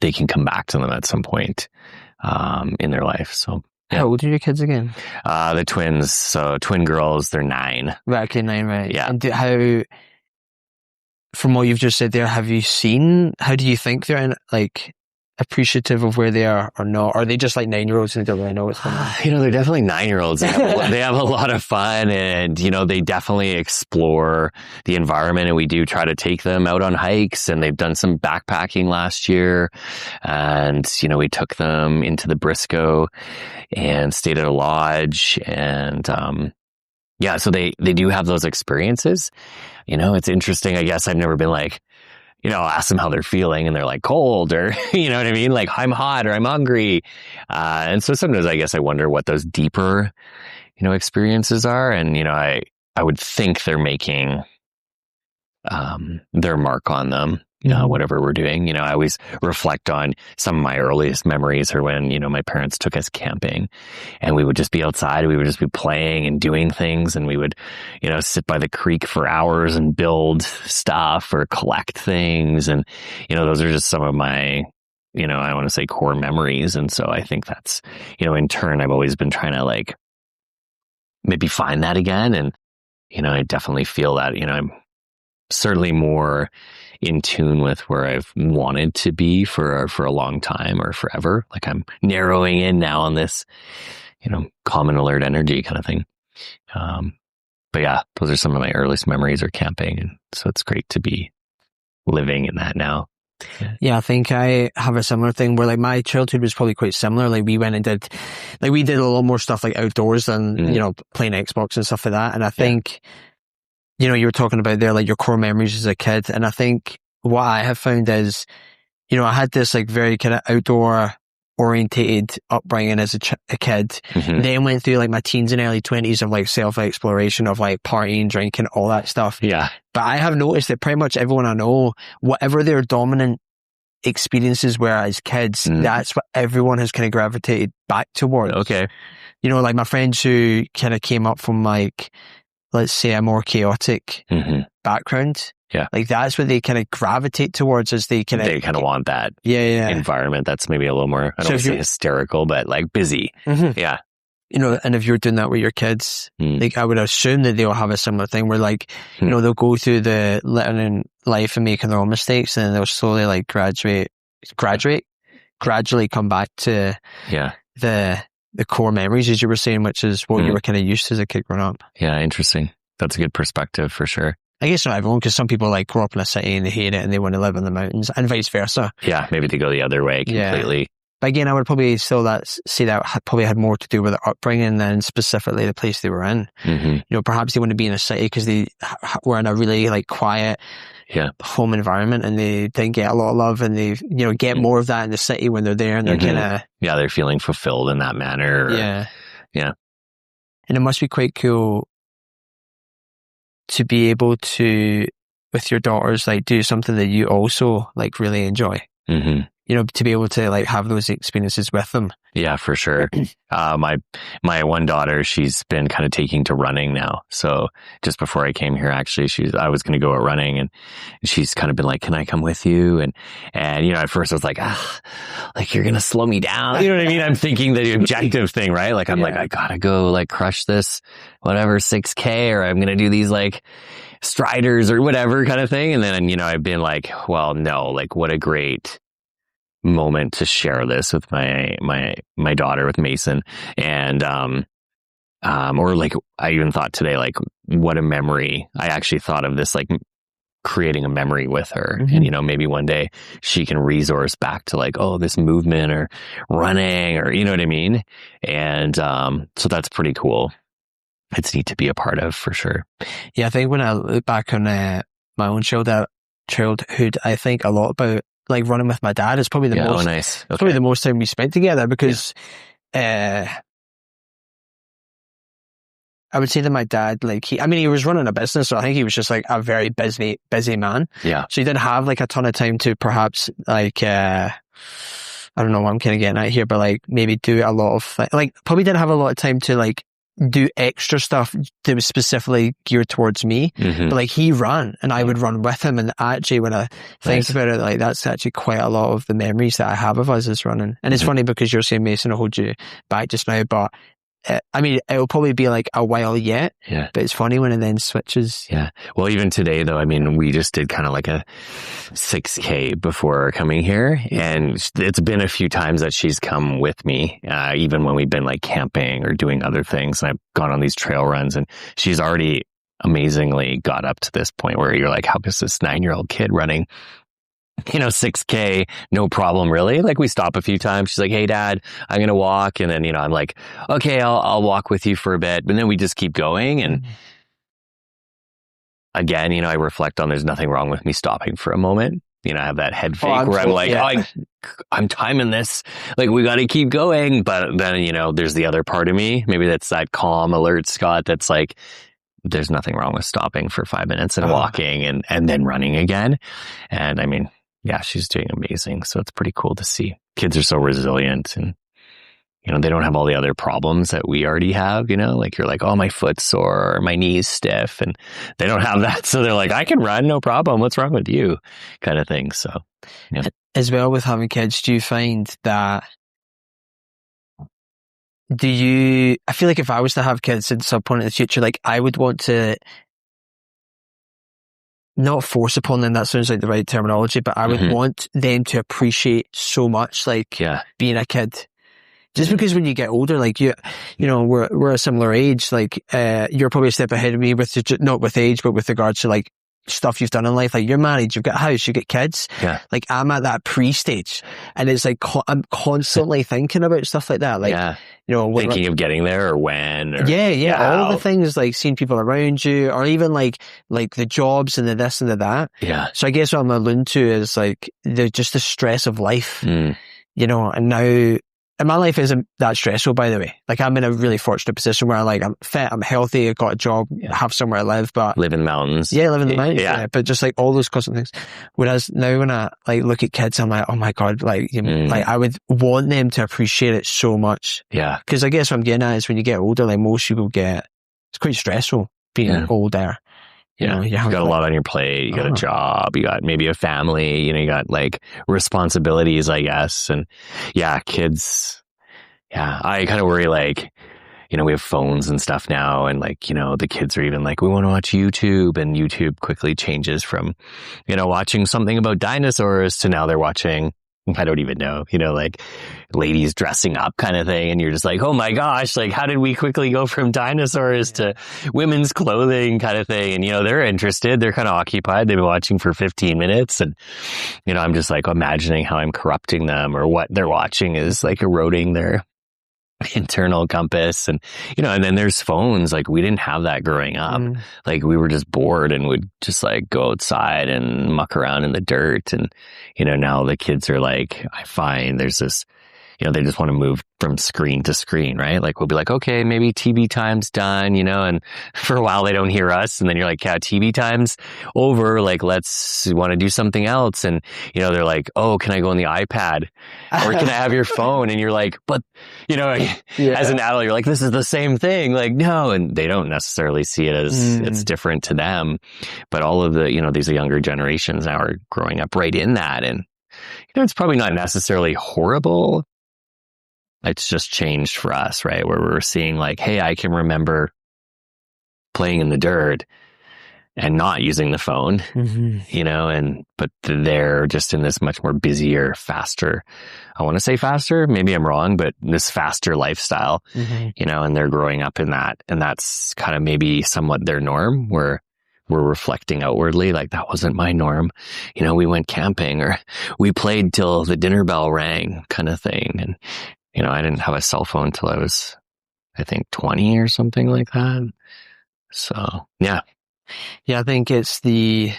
they can come back to them at some point in their life. So. Yeah. How old are your kids again? The twins. So twin girls, they're 9. Right, okay, 9, right. Yeah. And from what you've just said there, how do you think they're appreciative of where they are or not? Or are they just like 9-year-olds and they don't really know what's going on? They're definitely 9-year-olds. They have a lot of fun, and, they definitely explore the environment, and we do try to take them out on hikes, and they've done some backpacking last year. And, we took them into the Briscoe and stayed at a lodge, and, so they do have those experiences. It's interesting. I guess I've never been like, I'll ask them how they're feeling, and they're like cold, or, you know what I mean? Like, I'm hot, or I'm hungry. And so sometimes I guess I wonder what those deeper, experiences are. And, I would think they're making, their mark on them, whatever we're doing. I always reflect on some of my earliest memories are when, my parents took us camping, and we would just be outside. We would just be playing and doing things, and we would, sit by the creek for hours and build stuff or collect things. And, those are just some of my, I want to say core memories. And so I think that's, in turn, I've always been trying to like maybe find that again. And, I definitely feel that, I'm certainly more in tune with where I've wanted to be for a long time or forever. Like I'm narrowing in now on this, calm and alert energy kind of thing. But yeah, those are some of my earliest memories are camping. And so it's great to be living in that now. Yeah, I think I have a similar thing where like my childhood was probably quite similar. Like we went and did a lot more stuff like outdoors than, playing Xbox and stuff like that. And I think, you were talking about there, like your core memories as a kid. And I think what I have found is you know, I had this like very kind of outdoor orientated upbringing as a kid. Then went through like my teens and early 20s of like self-exploration of like partying, drinking, all that stuff. Yeah. But I have noticed that pretty much everyone I know, whatever their dominant experiences were as kids, that's what everyone has kind of gravitated back towards. Okay. You know, like my friends who kind of came up from like, let's say a more chaotic background. Yeah. Like that's what they kind of gravitate towards as they kind of want that yeah. environment that's maybe a little more, I don't want to say hysterical, but like busy. Yeah. You know, and if you're doing that with your kids, like I would assume that they'll have a similar thing where like, you know, they'll go through the learning life and making their own mistakes, and then they'll slowly like gradually come back to the core memories, as you were saying, which is what you were kind of used to as a kid growing up. Yeah, interesting. That's a good perspective for sure. I guess not everyone, because some people like grow up in a city and they hate it and they want to live in the mountains, and vice versa. Yeah, maybe they go the other way completely. Yeah. But again, I would probably still say that probably had more to do with their upbringing than specifically the place they were in. You know, perhaps they want to be in a city because they were in a really like quiet home environment and they didn't get a lot of love, and they, you know, get more of that in the city when they're there, and they're kind of... Yeah, they're feeling fulfilled in that manner. Yeah. And it must be quite cool to be able to, with your daughters, like do something that you also like really enjoy. You know, to be able to like have those experiences with them. Yeah, for sure. My one daughter, she's been kind of taking to running now. So just before I came here, actually, I was going to go out running, and she's kind of been like, "Can I come with you?" And you know, at first I was like, like you're going to slow me down. You know what I mean? I'm thinking the objective thing, right? Like I'm like, I gotta go like crush this, whatever, 6K, or I'm going to do these like striders or whatever kind of thing. And then, you know, I've been like, well, no, like what a great moment to share this with my daughter, with Mason. And or like I even thought today, like what a memory. I actually thought of this, like creating a memory with her. And you know, maybe one day she can resource back to like, oh, this movement or running, or you know what I mean. And so that's pretty cool. It's neat to be a part of, for sure. Yeah, I think when I look back on my own childhood, I think a lot about like running with my dad. Is probably the most nice. Okay. Probably the most time we spent together, because I would say that my dad, like he was running a business, so I think he was just like a very busy man. Yeah. So he didn't have like a ton of time to perhaps like I don't know what I'm kind of getting at here, but like maybe do a lot of like probably didn't have a lot of time to like do extra stuff that was specifically geared towards me. But like he ran and I would run with him, and actually when I think about it, like that's actually quite a lot of the memories that I have of us is running. And it's funny because you're saying, Mason, I'll hold you back just now, but I mean, it'll probably be like a while yet, but it's funny when it then switches. Yeah. Well, even today though, I mean, we just did kind of like a 6K before coming here, and it's been a few times that she's come with me, even when we've been like camping or doing other things, and I've gone on these trail runs, and she's already amazingly got up to this point where you're like, how is this 9-year-old kid running, you know, 6K, no problem, really. Like we stop a few times. She's like, hey dad, I'm going to walk. And then, you know, I'm like, okay, I'll walk with you for a bit. But then we just keep going. And again, you know, I reflect on, there's nothing wrong with me stopping for a moment. You know, I have that head fake where I'm like, I'm timing this. Like we got to keep going. But then, you know, there's the other part of me. Maybe that's that calm, alert Scott. That's like, there's nothing wrong with stopping for 5 minutes and walking and then running again. And I mean, yeah, she's doing amazing. So it's pretty cool to see. Kids are so resilient, and, you know, they don't have all the other problems that we already have, you know, like you're like, oh, my foot's sore, or my knee's stiff, and they don't have that. So they're like, I can run, no problem. What's wrong with you? Kind of thing. So, yeah. As well with having kids, do you find that, I feel like if I was to have kids at some point in the future, like I would want to not force upon them, that sounds like the right terminology, but I would want them to appreciate so much, like being a kid. Just because when you get older, like you know, we're a similar age, like, you're probably a step ahead of me with, not with age, but with regards to like stuff you've done in life. Like, you're married, you've got a house, you've got kids. Yeah. Like, I'm at that pre-stage, and it's like, I'm constantly thinking about stuff like that. Like, you know, thinking of getting there or when. Or, all the things, like seeing people around you, or even like the jobs and the this and the that. Yeah. So I guess what I'm alluding to is like just the stress of life, you know, and now, and my life isn't that stressful, by the way. Like, I'm in a really fortunate position where I'm fit, I'm healthy, I've got a job, have somewhere to live, but live in the mountains. Yeah, live in the mountains. Yeah. But just like all those constant things. Whereas now when I like look at kids, I'm like, oh my God, like, you know, like I would want them to appreciate it so much. Yeah. Cause I guess what I'm getting at is when you get older, like most people get, it's quite stressful being older. Yeah. You know, you got a lot on your plate. You got a job. You got maybe a family. You know, you got like responsibilities, I guess. And yeah, kids. Yeah. I kind of worry, like, you know, we have phones and stuff now, and like, you know, the kids are even like, we want to watch YouTube, and YouTube quickly changes from, you know, watching something about dinosaurs to now they're watching, I don't even know, you know, like ladies dressing up kind of thing. And you're just like, oh my gosh, like how did we quickly go from dinosaurs to women's clothing kind of thing? And, you know, they're interested. They're kind of occupied. They've been watching for 15 minutes. And, you know, I'm just like imagining how I'm corrupting them, or what they're watching is like eroding their internal compass. And, you know, and then there's phones. Like, we didn't have that growing up. Like, we were just bored and would just like go outside and muck around in the dirt. And, you know, now the kids are like, I find there's this, you know, they just want to move from screen to screen, right? Like, we'll be like, okay, maybe TV time's done, you know, and for a while they don't hear us. And then you're like, yeah, TV time's over. Like, let's want to do something else. And, you know, they're like, oh, can I go on the iPad, or can I have your phone? And you're like, but, you know, as an adult, you're like, this is the same thing. Like, no. And they don't necessarily see it as it's different to them. But all of the, you know, these younger generations now are growing up right in that. And, you know, it's probably not necessarily horrible. It's just changed for us, right? Where we're seeing like, hey, I can remember playing in the dirt and not using the phone, you know, but they're just in this much more busier, faster, I want to say faster, maybe I'm wrong, but this faster lifestyle, you know, and they're growing up in that. And that's kind of maybe somewhat their norm, where we're reflecting outwardly, like, that wasn't my norm. You know, we went camping, or we played till the dinner bell rang kind of thing. And, you know, I didn't have a cell phone till I was, I think, 20 or something like that. So, yeah. Yeah, I think it's the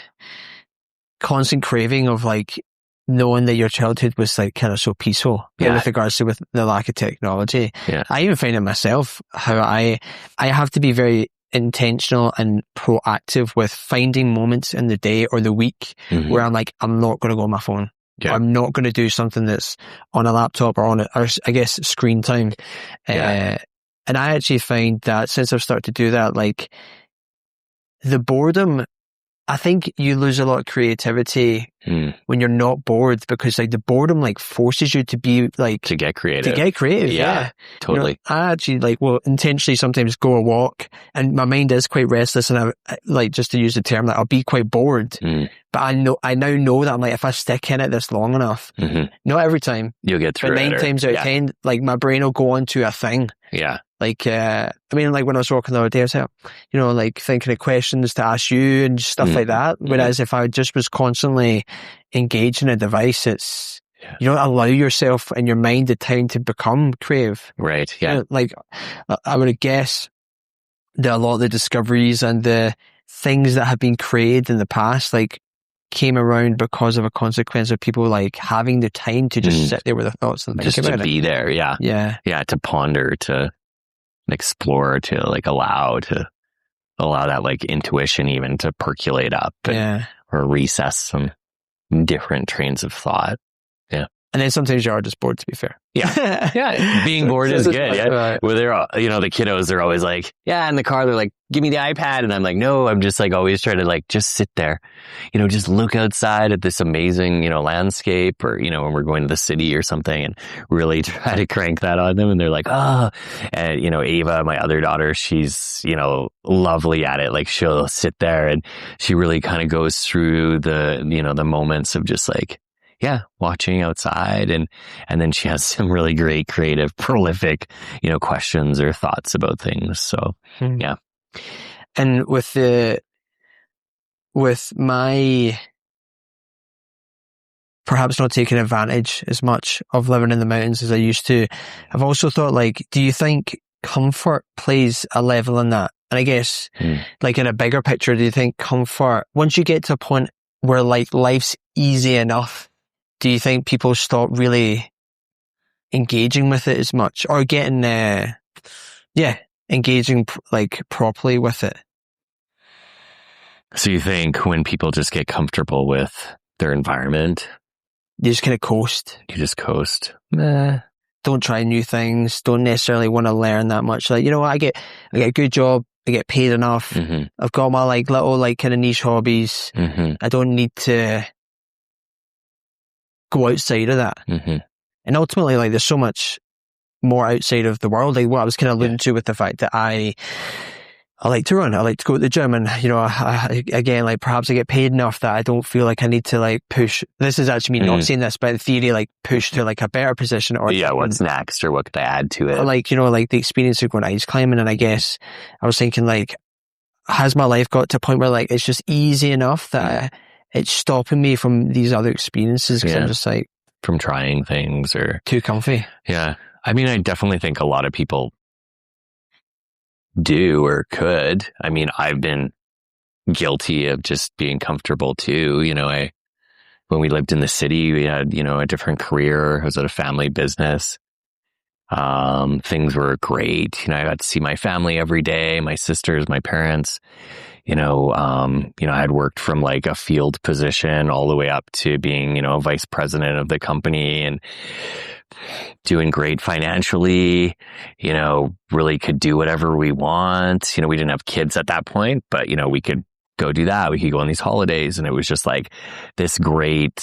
constant craving of like knowing that your childhood was like kind of so peaceful with regards to with the lack of technology. Yeah. I even find it myself how I have to be very intentional and proactive with finding moments in the day or the week where I'm like, I'm not going to go on my phone. Yeah. I'm not going to do something that's on a laptop or on or I guess screen time. And I actually find that since I've started to do that, like the boredom, I think you lose a lot of creativity when you're not bored, because like the boredom like forces you to be like to get creative. Yeah, totally. You know, I actually like will intentionally sometimes go a walk, and my mind is quite restless, and I like, just to use the term, like I'll be quite bored. But I now know that I'm like, if I stick in it this long enough, not every time, you'll get through but it. 9 times out of 10, like my brain will go on to a thing. Yeah. Like, I mean, like when I was walking the other day, I was like, you know, like thinking of questions to ask you and stuff like that. Whereas if I just was constantly engaged in a device, it's, you don't allow yourself and your mind the time to become creative. Right. Yeah. You know, like, I would guess that a lot of the discoveries and the things that have been created in the past, like, came around because of a consequence of people like having the time to just sit there with their thoughts and think about it. Just to be there. Yeah. Yeah. Yeah. To ponder, to explore, to like allow that like intuition even to percolate up or recess some different trains of thought. Yeah. And then sometimes you are just bored, to be fair. Yeah. Yeah. Being bored is good. Yeah. Right. Well, they're all, you know, the kiddos, they're always like, in the car, they're like, give me the iPad. And I'm like, no, I'm just like always trying to like, just sit there, you know, just look outside at this amazing, you know, landscape, or, you know, when we're going to the city or something, and really try to crank that on them. And they're like, oh, and, you know, Ava, my other daughter, she's, you know, lovely at it. Like, she'll sit there and she really kind of goes through the, you know, the moments of just like, watching outside. And then she has some really great, creative, prolific, you know, questions or thoughts about things. So, yeah. And with the with my perhaps not taking advantage as much of living in the mountains as I used to, I've also thought, like, do you think comfort plays a level in that? And I guess, like, in a bigger picture, do you think comfort, once you get to a point where, like, life's easy enough, do you think people stop really engaging with it as much, or getting, engaging, like, properly with it? So you think when people just get comfortable with their environment, You just kind of coast. you just coast? Don't try new things. Don't necessarily want to learn that much. Like, you know what? I get a good job. I get paid enough. Mm-hmm. I've got my like little like kind of niche hobbies. Mm-hmm. I don't need to go outside of that. Mm-hmm. And ultimately, like, there's so much more outside of the world. Like what I was kind of alluding to with the fact that I like to run. I like to go to the gym, and, you know, I again, like, perhaps I get paid enough that I don't feel like I need to, like, push. This is actually me not saying this, but in theory, like, push to, like, a better position, or What's next, or what could I add to it? or, like, you know, like the experience of going ice climbing. And I guess I was thinking, like, has my life got to a point where, like, it's just easy enough that it's stopping me from these other experiences because I'm just like from trying things, or too comfy? Yeah. I mean, I definitely think a lot of people do or could. I mean, I've been guilty of just being comfortable too. You know, when we lived in the city, we had, you know, a different career. I was at a family business. Things were great. You know, I got to see my family every day, my sisters, my parents. I had worked from like a field position all the way up to being, you know, a vice president of the company, and doing great financially, you know, really could do whatever we want. You know, we didn't have kids at that point, but, you know, we could go do that. We could go on these holidays, and it was just like this great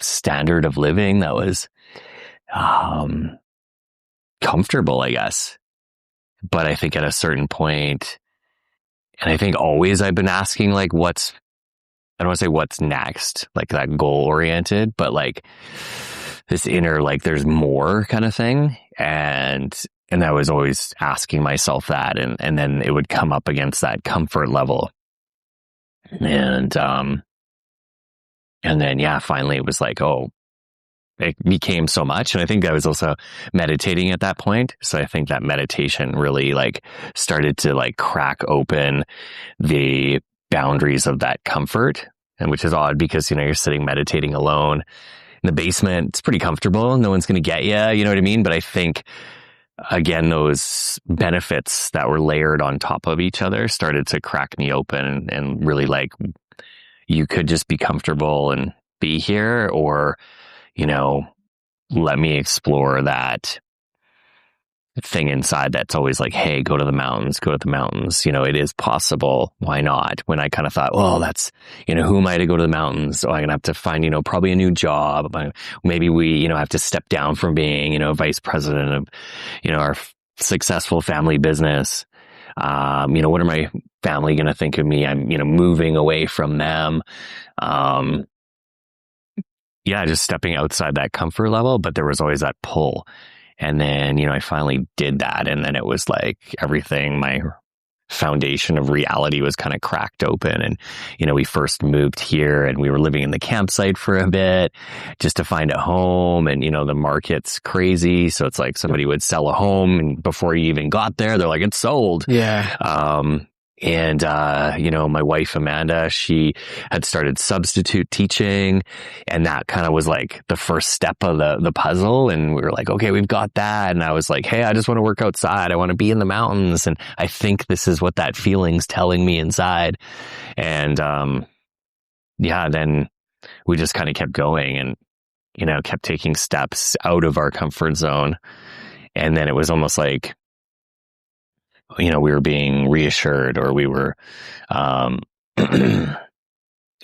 standard of living that was, comfortable, I guess. But I think at a certain point, and I think always I've been asking, like, I don't want to say what's next, like that goal oriented, but like this inner, like, there's more kind of thing. And I was always asking myself that, and then it would come up against that comfort level. And then, finally it was like, oh, it became so much. And I think I was also meditating at that point. So I think that meditation really like started to like crack open the boundaries of that comfort. And which is odd because, you know, you're sitting meditating alone in the basement. It's pretty comfortable. No one's going to get you. You know what I mean? But I think, again, those benefits that were layered on top of each other started to crack me open, and really like, you could just be comfortable and be here, or, you know, let me explore that thing inside that's always like, hey, go to the mountains. You know, it is possible. Why not? When I kind of thought, well, that's, you know, who am I to go to the mountains? So I'm going to have to find, you know, probably a new job. Maybe we, you know, have to step down from being, you know, vice president of, you know, our successful family business. You know, what are my family going to think of me? I'm, you know, moving away from them. Just stepping outside that comfort level, but there was always that pull. And then, you know, I finally did that. And then it was like everything, my foundation of reality was kind of cracked open. And, you know, we first moved here, and we were living in the campsite for a bit just to find a home. And, you know, the market's crazy. So it's like somebody would sell a home, and before you even got there, they're like, it's sold. Yeah. And, you know, my wife, Amanda, she had started substitute teaching, and that kind of was like the first step of the puzzle. And we were like, okay, we've got that. And I was like, hey, I just want to work outside. I want to be in the mountains. And I think this is what that feeling's telling me inside. And, then we just kind of kept going, and, you know, kept taking steps out of our comfort zone. And then it was almost like, you know, we were being reassured, or we were, you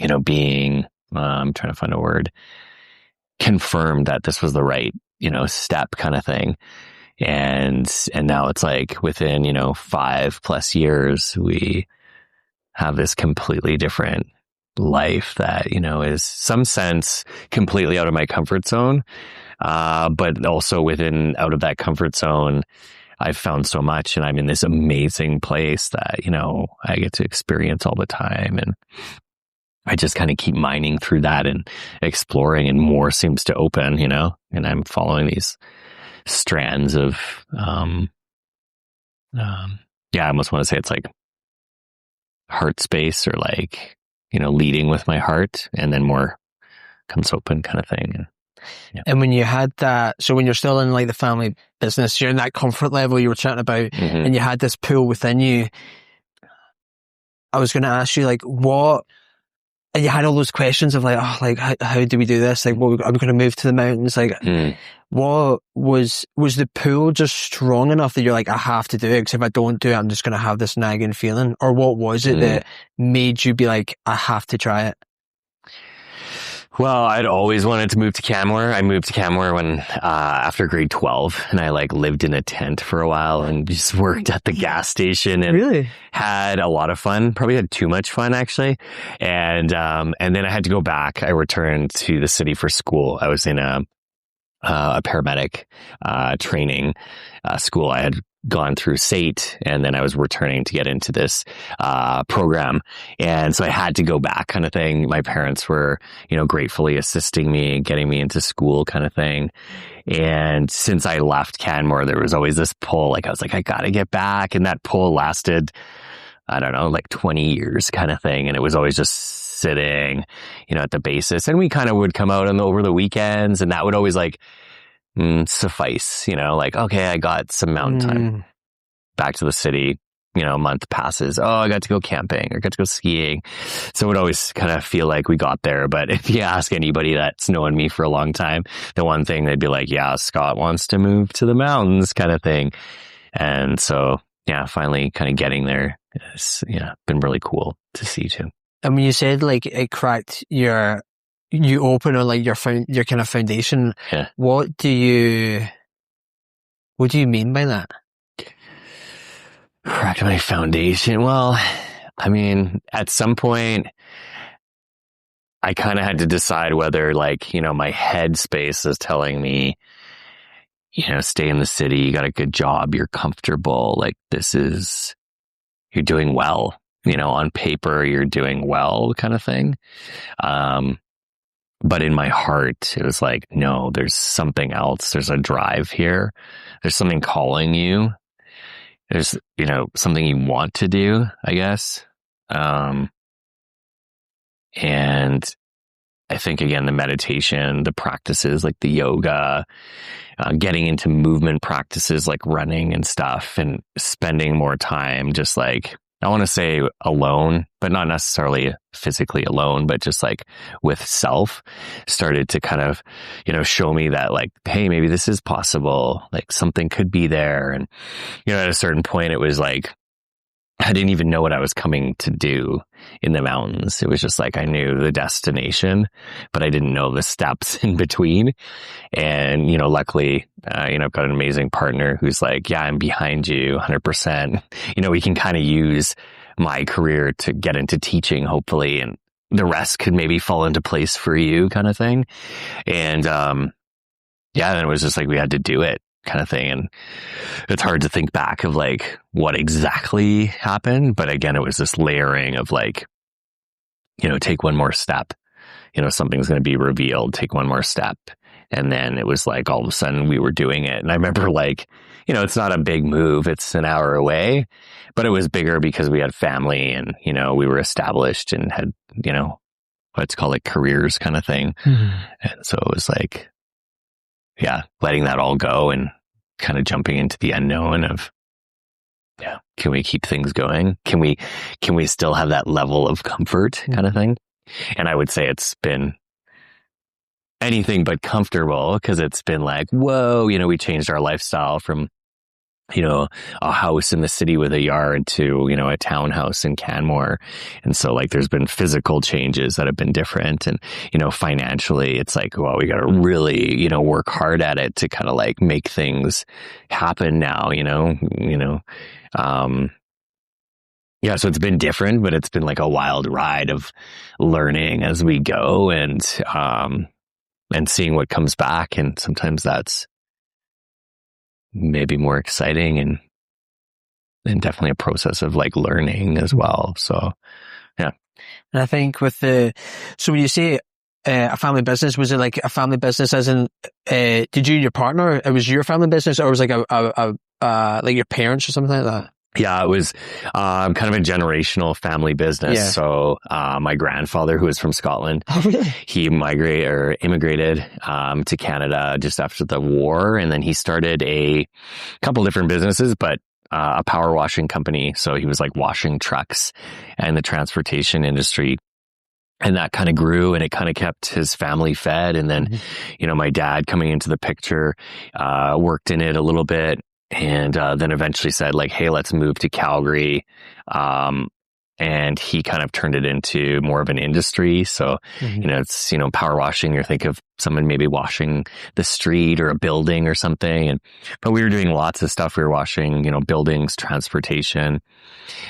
know, being, I'm trying to find a word, confirmed that this was the right, you know, step kind of thing. And now it's like within, you know, 5+ years, we have this completely different life that, you know, is some sense completely out of my comfort zone. But also out of that comfort zone, I've found so much, and I'm in this amazing place that, you know, I get to experience all the time. And I just kind of keep mining through that and exploring, and more seems to open, you know, and I'm following these strands of, I almost want to say it's like heart space, or like, you know, leading with my heart, and then more comes open kind of thing. And, yeah. And when you had that, so when you're still in like the family business, you're in that comfort level you were chatting about, and you had this pull within you, I was going to ask you, like, what, and you had all those questions of like, oh, like, how do we do this? Like, what, are we going to move to the mountains? Like, what was the pull just strong enough that you're like, I have to do it, because if I don't do it, I'm just going to have this nagging feeling? Or what was it that made you be like, I have to try it? Well, I'd always wanted to move to Canmore. I moved to Canmore when, after grade 12, and I like lived in a tent for a while and just worked at the gas station, and really had a lot of fun. Probably had too much fun, actually. And then I had to go back. I returned to the city for school. I was in a paramedic, training, school. I had gone through SATE, and then I was returning to get into this program. And so I had to go back, kind of thing. My parents were, you know, gratefully assisting me, getting me into school, kind of thing. And since I left Canmore, there was always this pull. Like, I was like, I gotta get back. And that pull lasted, I don't know, like 20 years kind of thing. And it was always just sitting, you know, at the basis. And we kind of would come out over the weekends, and that would always like, suffice, you know, like, okay, I got some mountain time. Back to the city, you know, a month passes. Oh, I got to go camping, or got to go skiing. So it would always kind of feel like we got there. But if you ask anybody that's known me for a long time, the one thing they'd be like, yeah, Scott wants to move to the mountains, kind of thing. And so, yeah, finally kind of getting there has, yeah, been really cool to see too. And when you said like it cracked you open on like your kind of foundation, what do you mean by that? Cracked my foundation. Well, I mean, at some point I kind of had to decide whether, like, you know, my head space is telling me, you know, stay in the city, you got a good job, you're comfortable, like you're doing well, you know, on paper, you're doing well, kind of thing. But in my heart, it was like, no, there's something else. There's a drive here. There's something calling you. There's, you know, something you want to do, I guess. And I think, again, the meditation, the practices like the yoga, getting into movement practices like running and stuff, and spending more time just like, I want to say alone, but not necessarily physically alone, but just like with self, started to kind of, you know, show me that like, hey, maybe this is possible. Like something could be there. And, you know, at a certain point, it was like, I didn't even know what I was coming to do in the mountains. It was just like, I knew the destination, but I didn't know the steps in between. And, you know, luckily, you know, I've got an amazing partner who's like, yeah, I'm behind you 100%. You know, we can kind of use my career to get into teaching, hopefully, and the rest could maybe fall into place for you, kind of thing. And, yeah, then it was just like, we had to do it, kind of thing. And it's hard to think back of like what exactly happened. But again, it was this layering of like, you know, take one more step, you know, something's going to be revealed, take one more step. And then it was like, all of a sudden we were doing it. And I remember like, you know, it's not a big move. It's an hour away, but it was bigger because we had family and, you know, we were established and had, you know, what's called like careers, kind of thing. And so it was like, yeah, letting that all go and kind of jumping into the unknown of, yeah, can we keep things going? Can we still have that level of comfort, kind of thing? And I would say it's been anything but comfortable, because it's been like, whoa, you know, we changed our lifestyle from, you know, a house in the city with a yard to, you know, a townhouse in Canmore. And so like there's been physical changes that have been different. And, you know, financially, it's like, well, we got to really, you know, work hard at it to kind of like make things happen now, you know. Yeah, so it's been different, but it's been like a wild ride of learning as we go, and seeing what comes back. And sometimes that's maybe more exciting, and definitely a process of like learning as well. So yeah. And I think so when you say a family business, was it like a family business as in, did you and your partner, it was your family business, or was it like like your parents or something like that? Yeah, it was kind of a generational family business. Yeah. So my grandfather, who was from Scotland, Oh, really? he immigrated to Canada just after the war, and then he started a couple different businesses, but a power washing company. So he was like washing trucks and the transportation industry. And that kind of grew, and it kind of kept his family fed. And then, my dad coming into the picture, worked in it a little bit. And then eventually said like, hey, let's move to Calgary. And he kind of turned it into more of an industry. So, it's, power washing. You think of someone maybe washing the street or a building or something. But we were doing lots of stuff. We were washing, buildings, transportation.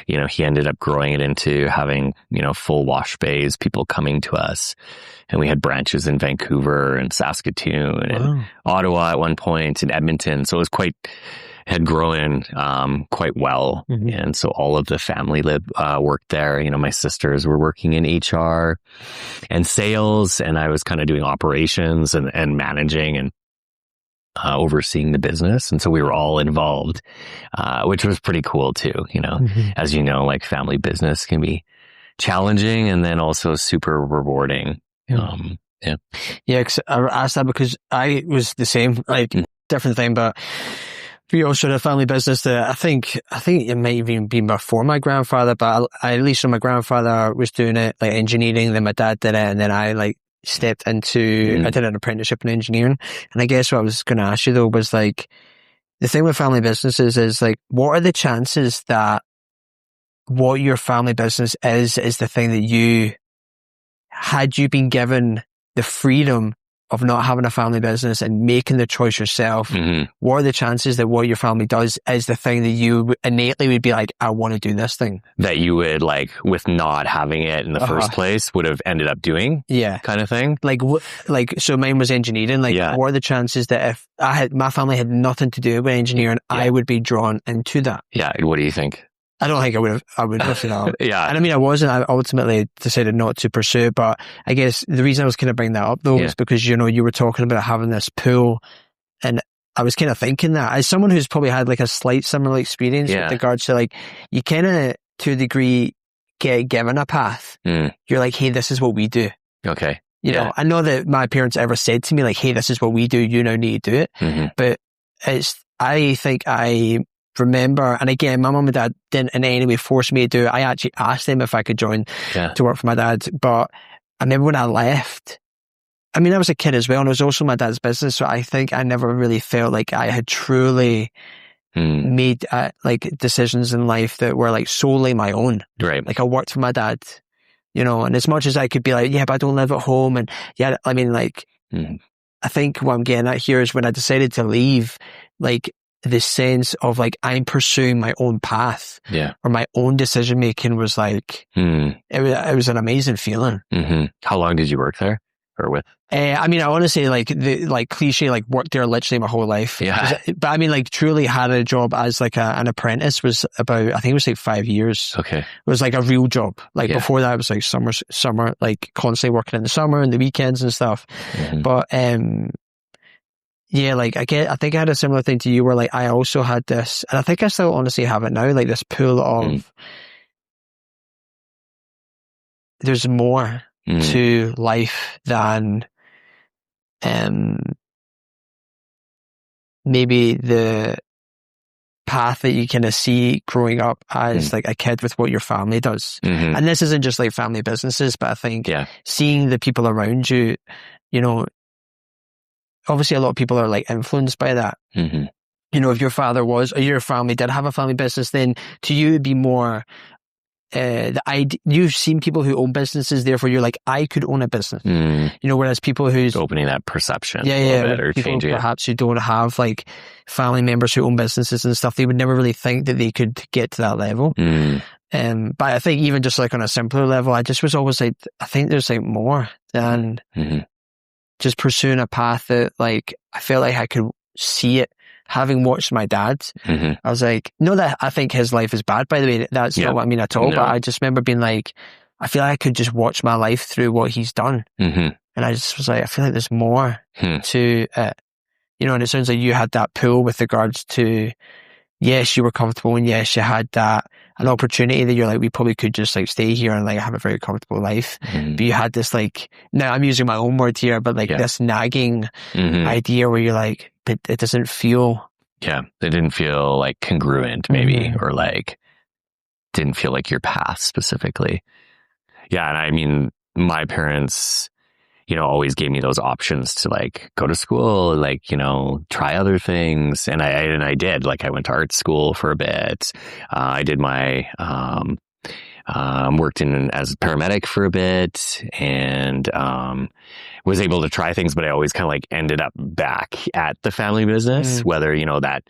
He ended up growing it into having, full wash bays, people coming to us. And we had branches in Vancouver and Saskatoon and Ottawa at one point, and Edmonton. So it was had grown quite well. And so all of the family worked there. My sisters were working in HR and sales, and I was kind of doing operations and managing and overseeing the business. And so we were all involved, which was pretty cool too. As you know, like family business can be challenging and then also super rewarding. Yeah. Cause I asked that because I was the same, like different thing, but we also had a family business that I think it might even be before my grandfather, but I at least when my grandfather was doing it, like engineering, then my dad did it, and then I like stepped into, I did an apprenticeship in engineering. And I guess what I was going to ask you though was like, the thing with family businesses is like, what are the chances that what your family business is the thing that had you been given the freedom of not having a family business and making the choice yourself, what are the chances that what your family does is the thing that you innately would be like, I want to do this thing? That you would, like, with not having it in the first place, would have ended up doing? Yeah. Kind of thing? So mine was engineering. What are the chances that if my family had nothing to do with engineering, I would be drawn into that? Yeah. What do you think? I don't think I would have, Yeah. And I mean, I wasn't, I ultimately decided not to pursue it, but I guess the reason I was kind of bringing that up though was because, you were talking about having this pool, and I was kind of thinking that as someone who's probably had like a slight similar experience with regards to like, you kind of to a degree get given a path. You're like, hey, this is what we do. Okay. You know, I know that my parents ever said to me like, hey, this is what we do. You now need to do it. But I think I remember, and again, my mum and dad didn't in any way force me to do it. I actually asked them if I could join to work for my dad. But I remember when I left, I mean, I was a kid as well, and it was also my dad's business. So I think I never really felt like I had truly made like decisions in life that were like solely my own. Right. Like I worked for my dad, and as much as I could be like, yeah, but I don't live at home. And I mean, like, I think what I'm getting at here is when I decided to leave, like, the sense of like I'm pursuing my own path, or my own decision making was like it was an amazing feeling. How long did you work there, or with? I mean, I want to say like the cliche, like worked there literally my whole life. Yeah, but I mean, like truly had a job as like an apprentice was about, I think it was like 5 years. Okay, it was like a real job. Like before that, it was like summer, like constantly working in the summer and the weekends and stuff. But yeah, like I think I had a similar thing to you where like I also had this, and I think I still honestly have it now, like this pool of there's more to life than maybe the path that you kind of see growing up as like a kid with what your family does. And this isn't just like family businesses, but I think seeing the people around you, obviously a lot of people are like influenced by that. If your father was, or your family did have a family business, then to you it'd be more you've seen people who own businesses, therefore you're like, I could own a business. Whereas people who's opening that perception a little bit, or people changing perhaps who don't have like family members who own businesses and stuff, they would never really think that they could get to that level. But I think even just like on a simpler level, I just was always like, I think there's like more than just pursuing a path that like I felt like I could see it. Having watched my dad, I was like, no, that I think his life is bad, by the way. That's not what I mean at all. No. But I just remember being like, I feel like I could just watch my life through what he's done. Mm-hmm. And I just was like, I feel like there's more Hmm. to it. You know, and it sounds like you had that pull with regards to, yes, you were comfortable, and yes, you had that an opportunity that you're like, we probably could just like stay here and like have a very comfortable life. Mm-hmm. But you had this like, now I'm using my own word here, but like this nagging idea where you're like, but it doesn't feel. Yeah. It didn't feel like congruent maybe, or like didn't feel like your path specifically. Yeah. And I mean, my parents, you know, always gave me those options to like go to school, like, you know, try other things. And I did, like, I went to art school for a bit. I did my, worked as a paramedic for a bit, and, was able to try things, but I always kind of like ended up back at the family business, whether, you know, that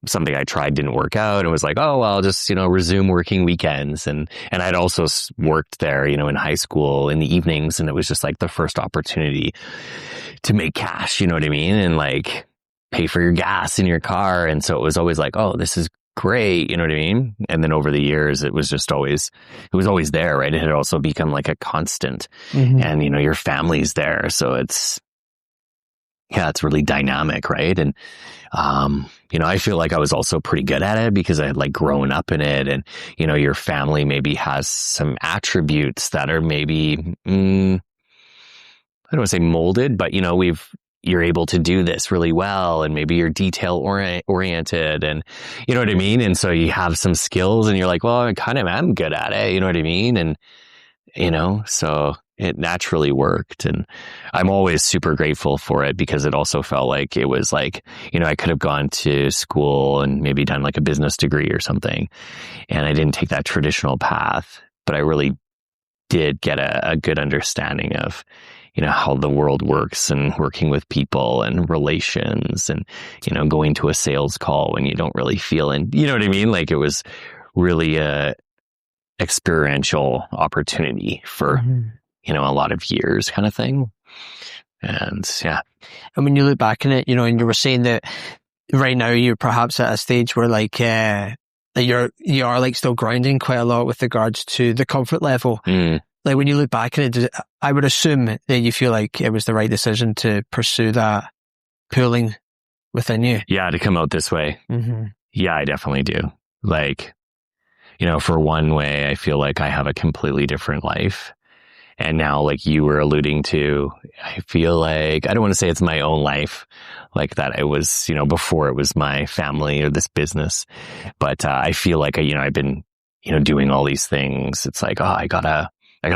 something I tried didn't work out, and was like, oh, well, I'll just, you know, resume working weekends. And I'd also worked there, you know, in high school in the evenings, and it was just like the first opportunity to make cash, you know what I mean? And like pay for your gas in your car. And so it was always like, oh, this is great, you know what I mean? And then over the years, it was always there, right? It had also become like a constant, and, you know, your family's there. So it's really dynamic, right? And, you know, I feel like I was also pretty good at it because I had like grown up in it, and, you know, your family maybe has some attributes that are maybe, I don't want to say molded, but, you know, you're able to do this really well, and maybe you're detail oriented, and you know what I mean? And so you have some skills, and you're like, well, I kind of am good at it. You know what I mean? And, you know, so it naturally worked, and I'm always super grateful for it, because it also felt like it was like, you know, I could have gone to school and maybe done like a business degree or something, and I didn't take that traditional path, but I really did get a good understanding of, you know, how the world works, and working with people and relations, and, you know, going to a sales call when you don't really feel it. You know what I mean? Like, it was really a experiential opportunity for, you know, a lot of years kind of thing. And yeah. And when you look back in it, you know, and you were saying that right now you're perhaps at a stage where like, that you are like still grounding quite a lot with regards to the comfort level. Like, when you look back at it, I would assume that you feel like it was the right decision to pursue that pulling within you. Yeah, to come out this way. Yeah, I definitely do. Like, you know, for one way, I feel like I have a completely different life. And now, like you were alluding to, I feel like, I don't want to say it's my own life, like that it was, you know, before it was my family or this business. But I feel like, you know, I've been, you know, doing all these things. It's like, oh, I gotta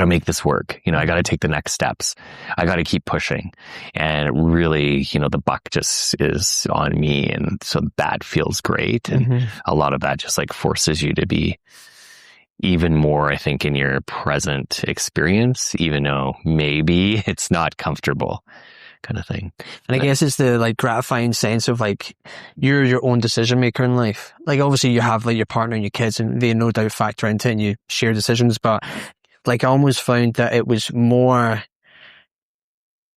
make this work. You know, I gotta take the next steps. I gotta keep pushing. And really, you know, the buck just is on me. And so that feels great. And a lot of that just like forces you to be even more, I think, in your present experience, even though maybe it's not comfortable, kind of thing. And I guess it's the like gratifying sense of like, you're your own decision maker in life. Like, obviously you have like your partner and your kids, and they no doubt factor into it, and you share decisions, but like, I almost found that it was more,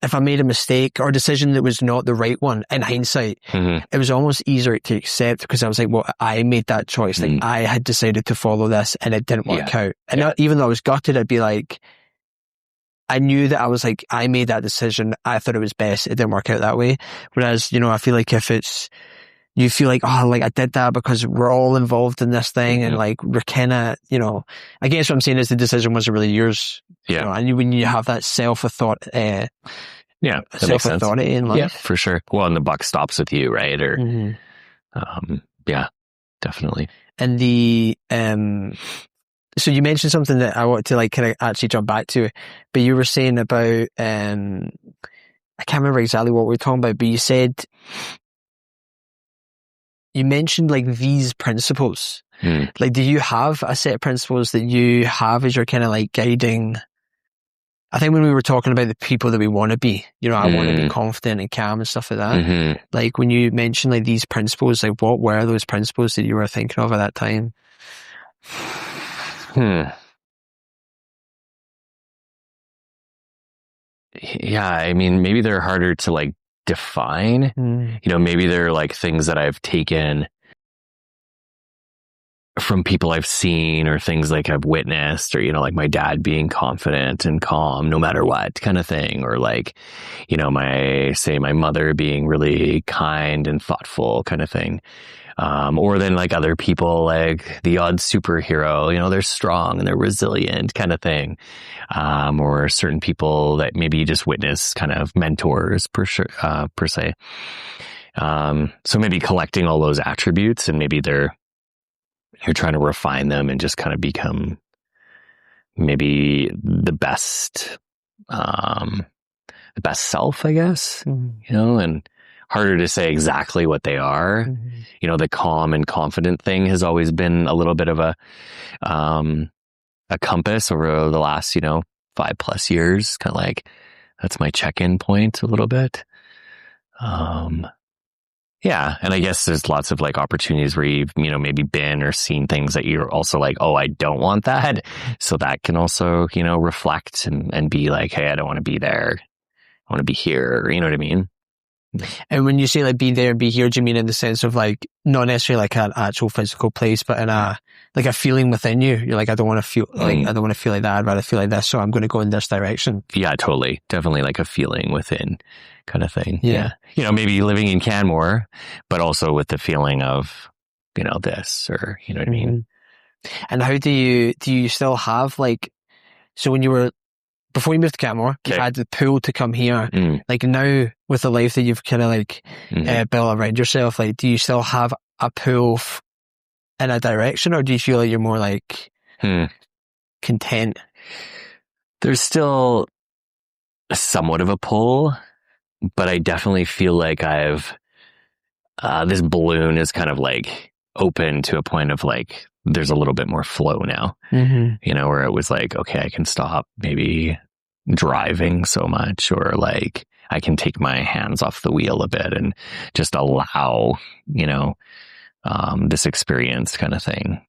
if I made a mistake or a decision that was not the right one in hindsight, it was almost easier to accept, because I was like, well, I made that choice. Like, I had decided to follow this and it didn't work out. And even though I was gutted, I'd be like, I knew that I was like, I made that decision. I thought it was best. It didn't work out that way. Whereas, you know, I feel like if it's, you feel like, oh, like I did that because we're all involved in this thing, and like we're kind of, you know, I guess what I'm saying is the decision wasn't really yours. Yeah. You know, and when you have that self-authority in life. Yeah, for sure. Well, and the buck stops with you, right? Or, yeah, definitely. And so you mentioned something that I want to like kind of actually jump back to, but you were saying about, I can't remember exactly what we were talking about, but you mentioned like these principles. Like, do you have a set of principles that you have as your kind of like guiding? I think when we were talking about the people that we want to be, you know, I want to be confident and calm and stuff like that. Like, when you mentioned like these principles, like what were those principles that you were thinking of at that time? Yeah, I mean, maybe they're harder to like define. You know, maybe they're like things that I've taken from people I've seen or things like I've witnessed, or, like my dad being confident and calm no matter what kind of thing. Or like, my mother being really kind and thoughtful kind of thing. Or then like other people, like the odd superhero, they're strong and they're resilient kind of thing. Or certain people that maybe you just witness kind of mentors per se. So maybe collecting all those attributes, and maybe you're trying to refine them and just kind of become maybe the best self, I guess, and harder to say exactly what they are. The calm and confident thing has always been a little bit of a compass over the last, 5+ years, kind of like that's my check-in point a little bit. Yeah. And I guess there's lots of like opportunities where you've, maybe been or seen things that you're also like, oh, I don't want that. So that can also, reflect and be like, hey, I don't want to be there. I want to be here. You know what I mean? And when you say like be there, be here, do you mean in the sense of like, not necessarily like an actual physical place, but in a feeling within you? You're like, I don't want to feel like, I don't want to feel like that. I'd rather feel like this. So I'm going to go in this direction. Yeah, totally. Definitely like a feeling within kind of thing. Yeah. Maybe living in Canmore, but also with the feeling of, this, or, you know what I mean? And how do you still have like, so when you were, before you moved to Canmore, you had the pull to come here. Like now with the life that you've kind of like built around yourself, like do you still have a pull in a direction, or do you feel like you're more like content? There's still somewhat of a pull, but I definitely feel like I've this balloon is kind of like open to a point of like there's a little bit more flow now. Where it was like, okay, I can stop maybe driving so much, or like I can take my hands off the wheel a bit and just allow, this experience kind of thing.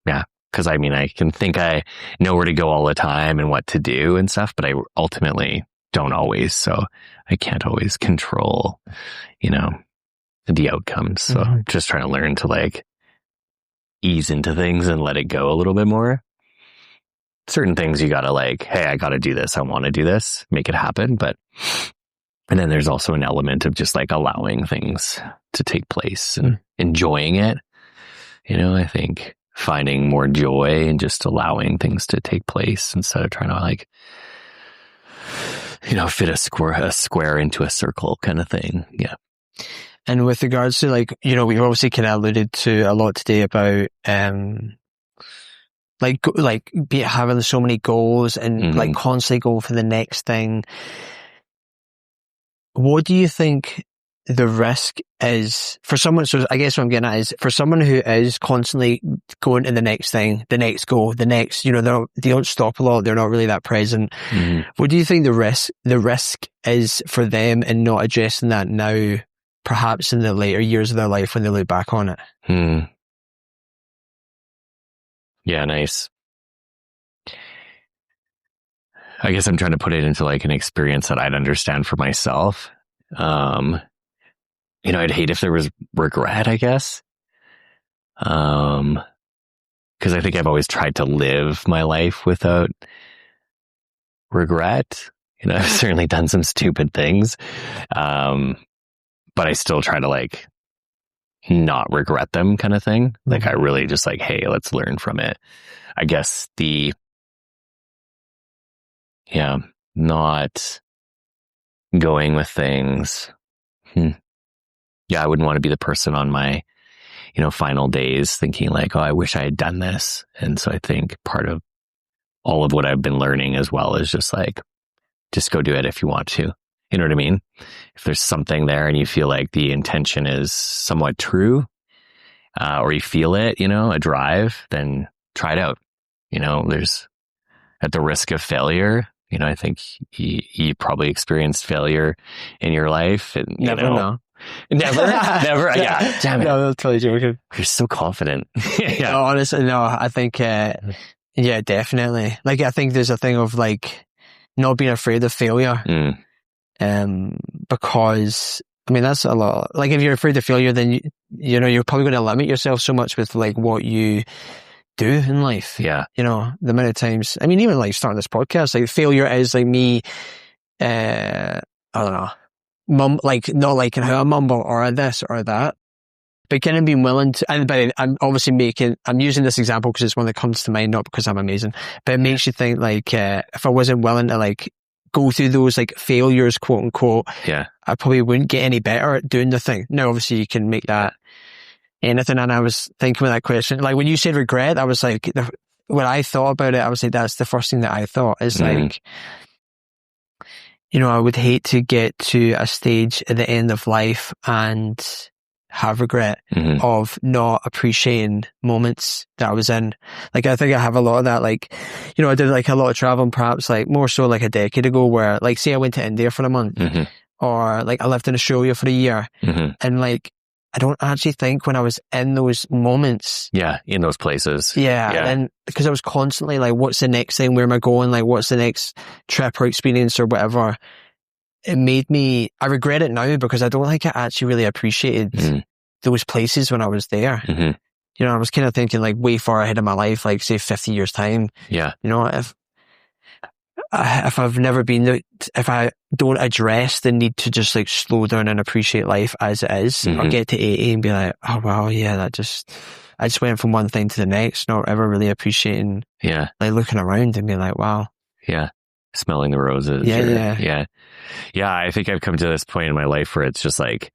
Because I mean, I can think I know where to go all the time and what to do and stuff, but I ultimately don't always. So I can't always control, the outcomes. So I'm just trying to learn to like ease into things and let it go a little bit more. Certain things you gotta like, hey, I gotta do this. I want to do this, make it happen. And then there's also an element of just like allowing things to take place and enjoying it. I think finding more joy and just allowing things to take place instead of trying to like, fit a square into a circle kind of thing. Yeah. And with regards to like, we've obviously kind of alluded to a lot today about, having so many goals and like constantly going for the next thing. What do you think the risk is for someone? So I guess what I'm getting at is for someone who is constantly going to the next thing, the next goal, the next, they don't stop a lot. They're not really that present. What do you think the risk is for them in not addressing that now, perhaps in the later years of their life when they look back on it? Yeah, nice. I guess I'm trying to put it into like an experience that I'd understand for myself. I'd hate if there was regret, I guess. Because I think I've always tried to live my life without regret. I've certainly done some stupid things. But I still try to like not regret them kind of thing. Like I really just like, hey, let's learn from it. I guess not going with things. Yeah, I wouldn't want to be the person on my, final days thinking like, oh, I wish I had done this. And so I think part of all of what I've been learning as well is just like, just go do it if you want to. You know what I mean? If there's something there and you feel like the intention is somewhat true, or you feel it, a drive, then try it out. There's at the risk of failure. I think you probably experienced failure in your life. And, Never know. Never? Yeah. Damn it. No, I'm totally joking. You're so confident. Yeah. No, honestly, no, I think, yeah, definitely. Like, I think there's a thing of like not being afraid of failure. Because I mean, that's a lot. Like, if you're afraid of failure, then you know, you're probably going to limit yourself so much with like what you do in life. Yeah. You know, the amount of times, I mean, even like starting this podcast, like failure is like me, I don't know, like not liking how I mumble or this or that, but kind of being willing to, and but I'm obviously I'm using this example because it's one that comes to mind, not because I'm amazing, but it makes you think like, if I wasn't willing to like go through those like failures, quote unquote, Yeah. I probably wouldn't get any better at doing the thing. Now, obviously you can make that anything. And I was thinking with that question, like when you said regret, I was like, when I thought about it, I was like, that's the first thing that I thought is like, you know, I would hate to get to a stage at the end of life and have regret of not appreciating moments that I was in. Like, I think I have a lot of that. Like, you know, I did like a lot of traveling, perhaps like more so like a decade ago, where like, say I went to India for a month, or like I lived in Australia for a year, and like, I don't actually think when I was in those moments. Yeah, in those places. Yeah. And because I was constantly like, what's the next thing? Where am I going? Like, what's the next trip or experience or whatever? It made me, I regret it now because I don't think I actually really appreciated those places when I was there. You know, I was kind of thinking like way far ahead of my life, like say 50 years time. Yeah. You know, if I've never been, if I don't address the need to just like slow down and appreciate life as it is, or get to 80 and be like, oh wow, yeah, I just went from one thing to the next, not ever really appreciating, like looking around and being like, wow. Yeah. Smelling the roses. Yeah. I think I've come to this point in my life where it's just like,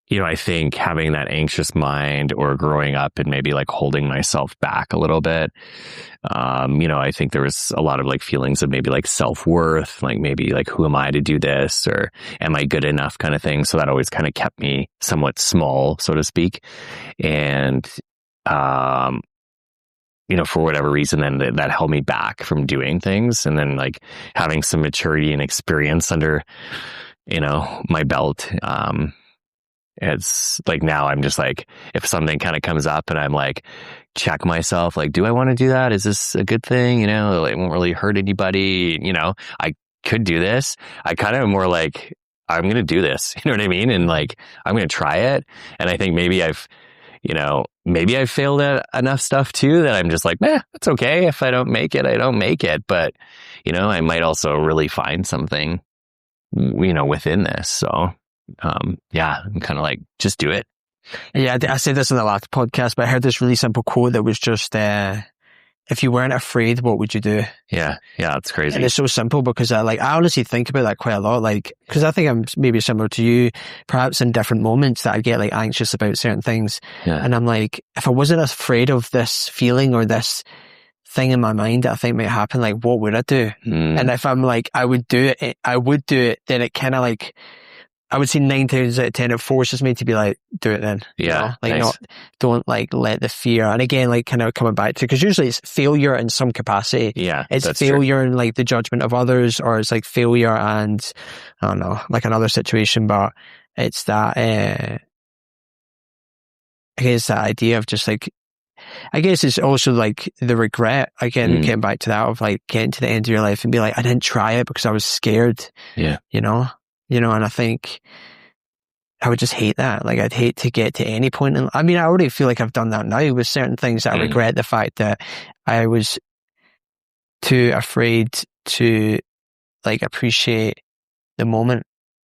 you know, I think having that anxious mind or growing up and maybe like holding myself back a little bit, you know, I think there was a lot of like feelings of maybe like self-worth, like maybe like, who am I to do this? Or am I good enough kind of thing? So that always kind of kept me somewhat small, so to speak. And, you know, for whatever reason, then that held me back from doing things. And then like having some maturity and experience under, you know, my belt, it's like now I'm just like, if something kind of comes up and I'm like, check myself, like, do I want to do that? Is this a good thing? You know, it won't really hurt anybody. You know, I could do this. I kind of more like, I'm going to do this. You know what I mean? And like, I'm going to try it. And I think maybe I've failed at enough stuff too that I'm just like, it's okay. If I don't make it, I don't make it. But, you know, I might also really find something, you know, within this. So, I'm kind of like, just do it. Yeah, I said this in the last podcast, but I heard this really simple quote that was just, if you weren't afraid, what would you do? Yeah, it's crazy. And it's so simple because I honestly think about that quite a lot, like, because I think I'm maybe similar to you, perhaps in different moments that I get like anxious about certain things. Yeah. And I'm like, if I wasn't afraid of this feeling or this thing in my mind that I think might happen, like, what would I do? And if I'm like, I would do it, then it kind of like, I would say 9 times out of 10, it forces me to be like, do it then. Yeah. You know? Like, nice. don't like let the fear. And again, like kind of coming back to, because usually it's failure in some capacity. Yeah. It's failure in like the judgment of others, or it's like failure and I don't know, like another situation, but it's that, I guess that idea of just like, I guess it's also like the regret, again, getting back to that of like getting to the end of your life and be like, I didn't try it because I was scared. Yeah. You know, and I think I would just hate that. Like, I'd hate to get to any point. I mean, I already feel like I've done that now with certain things that I regret the fact that I was too afraid to like appreciate the moment.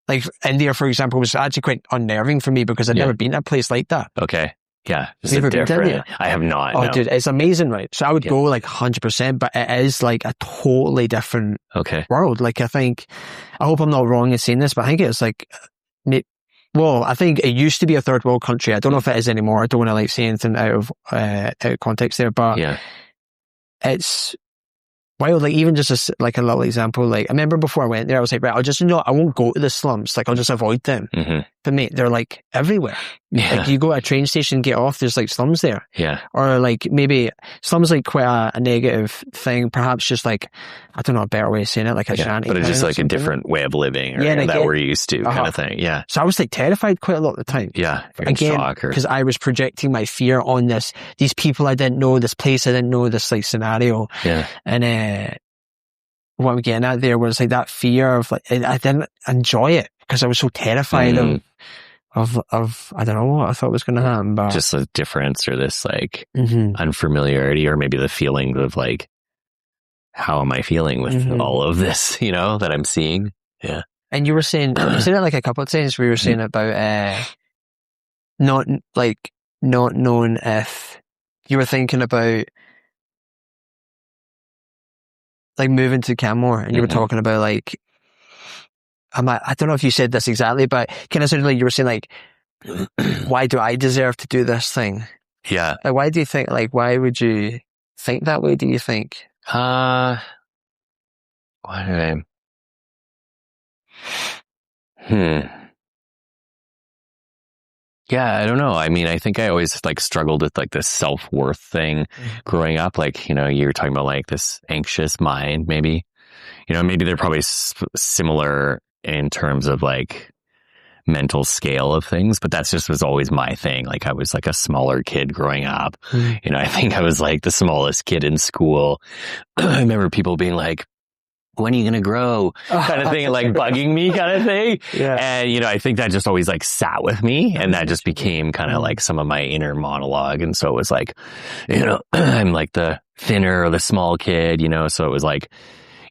Like India, for example, was actually quite unnerving for me because I'd never been to a place like that. Okay. Yeah. Have you ever been to India? I have not. Oh, no. dude, it's amazing, right? So I would go like 100%, but it is like a totally different world. Like, I hope I'm not wrong in saying this, but I think it's like, well, I think it used to be a third world country. I don't know if it is anymore. I don't want to like say anything out of context there, but it's wild. Like, even just like a little example, like I remember before I went there, I was like, right, I won't go to the slums. Like, I'll just avoid them. But mate, they're like everywhere. Yeah. Like, you go to a train station, get off, there's like slums there. Yeah. Or like maybe slums like quite a negative thing. Perhaps just like, I don't know a better way of saying it, like a shanty. But it's just like a different way of living or that we're used to kind of thing. Yeah. So I was like terrified quite a lot of the time. Yeah. Again, because I was projecting my fear on these people I didn't know, this place I didn't know, this like scenario. Yeah. And what I'm getting at there was like that fear of like, I didn't enjoy it. because I was so terrified of I don't know what I thought was going to happen, but just a difference or this like mm-hmm. unfamiliarity, or maybe the feeling of like, how am I feeling with mm-hmm. all of this, you know, that I'm seeing? Yeah. And you said it like a couple of times where you were saying about not knowing if you were thinking about like moving to Canmore, and you were talking about like, I don't know if you said this exactly, but kind of sounded like you were saying like, why do I deserve to do this thing? Yeah. Like, why do you think, like, why would you think that way, do you think? Why do Yeah, I don't know. I mean, I think I always like struggled with like this self-worth thing growing up. Like, you know, you were talking about like this anxious mind, maybe, you know, maybe they're probably similar in terms of like mental scale of things, but that's just was always my thing. Like I was like a smaller kid growing up. You know, I think I was like the smallest kid in school. I remember people being like, when are you going to grow? Kind of thing, like bugging me kind of thing. Yeah. And, you know, I think that just always like sat with me, and that just became kind of like some of my inner monologue. And so it was like, you know, I'm like the thinner or the small kid, you know, so it was like,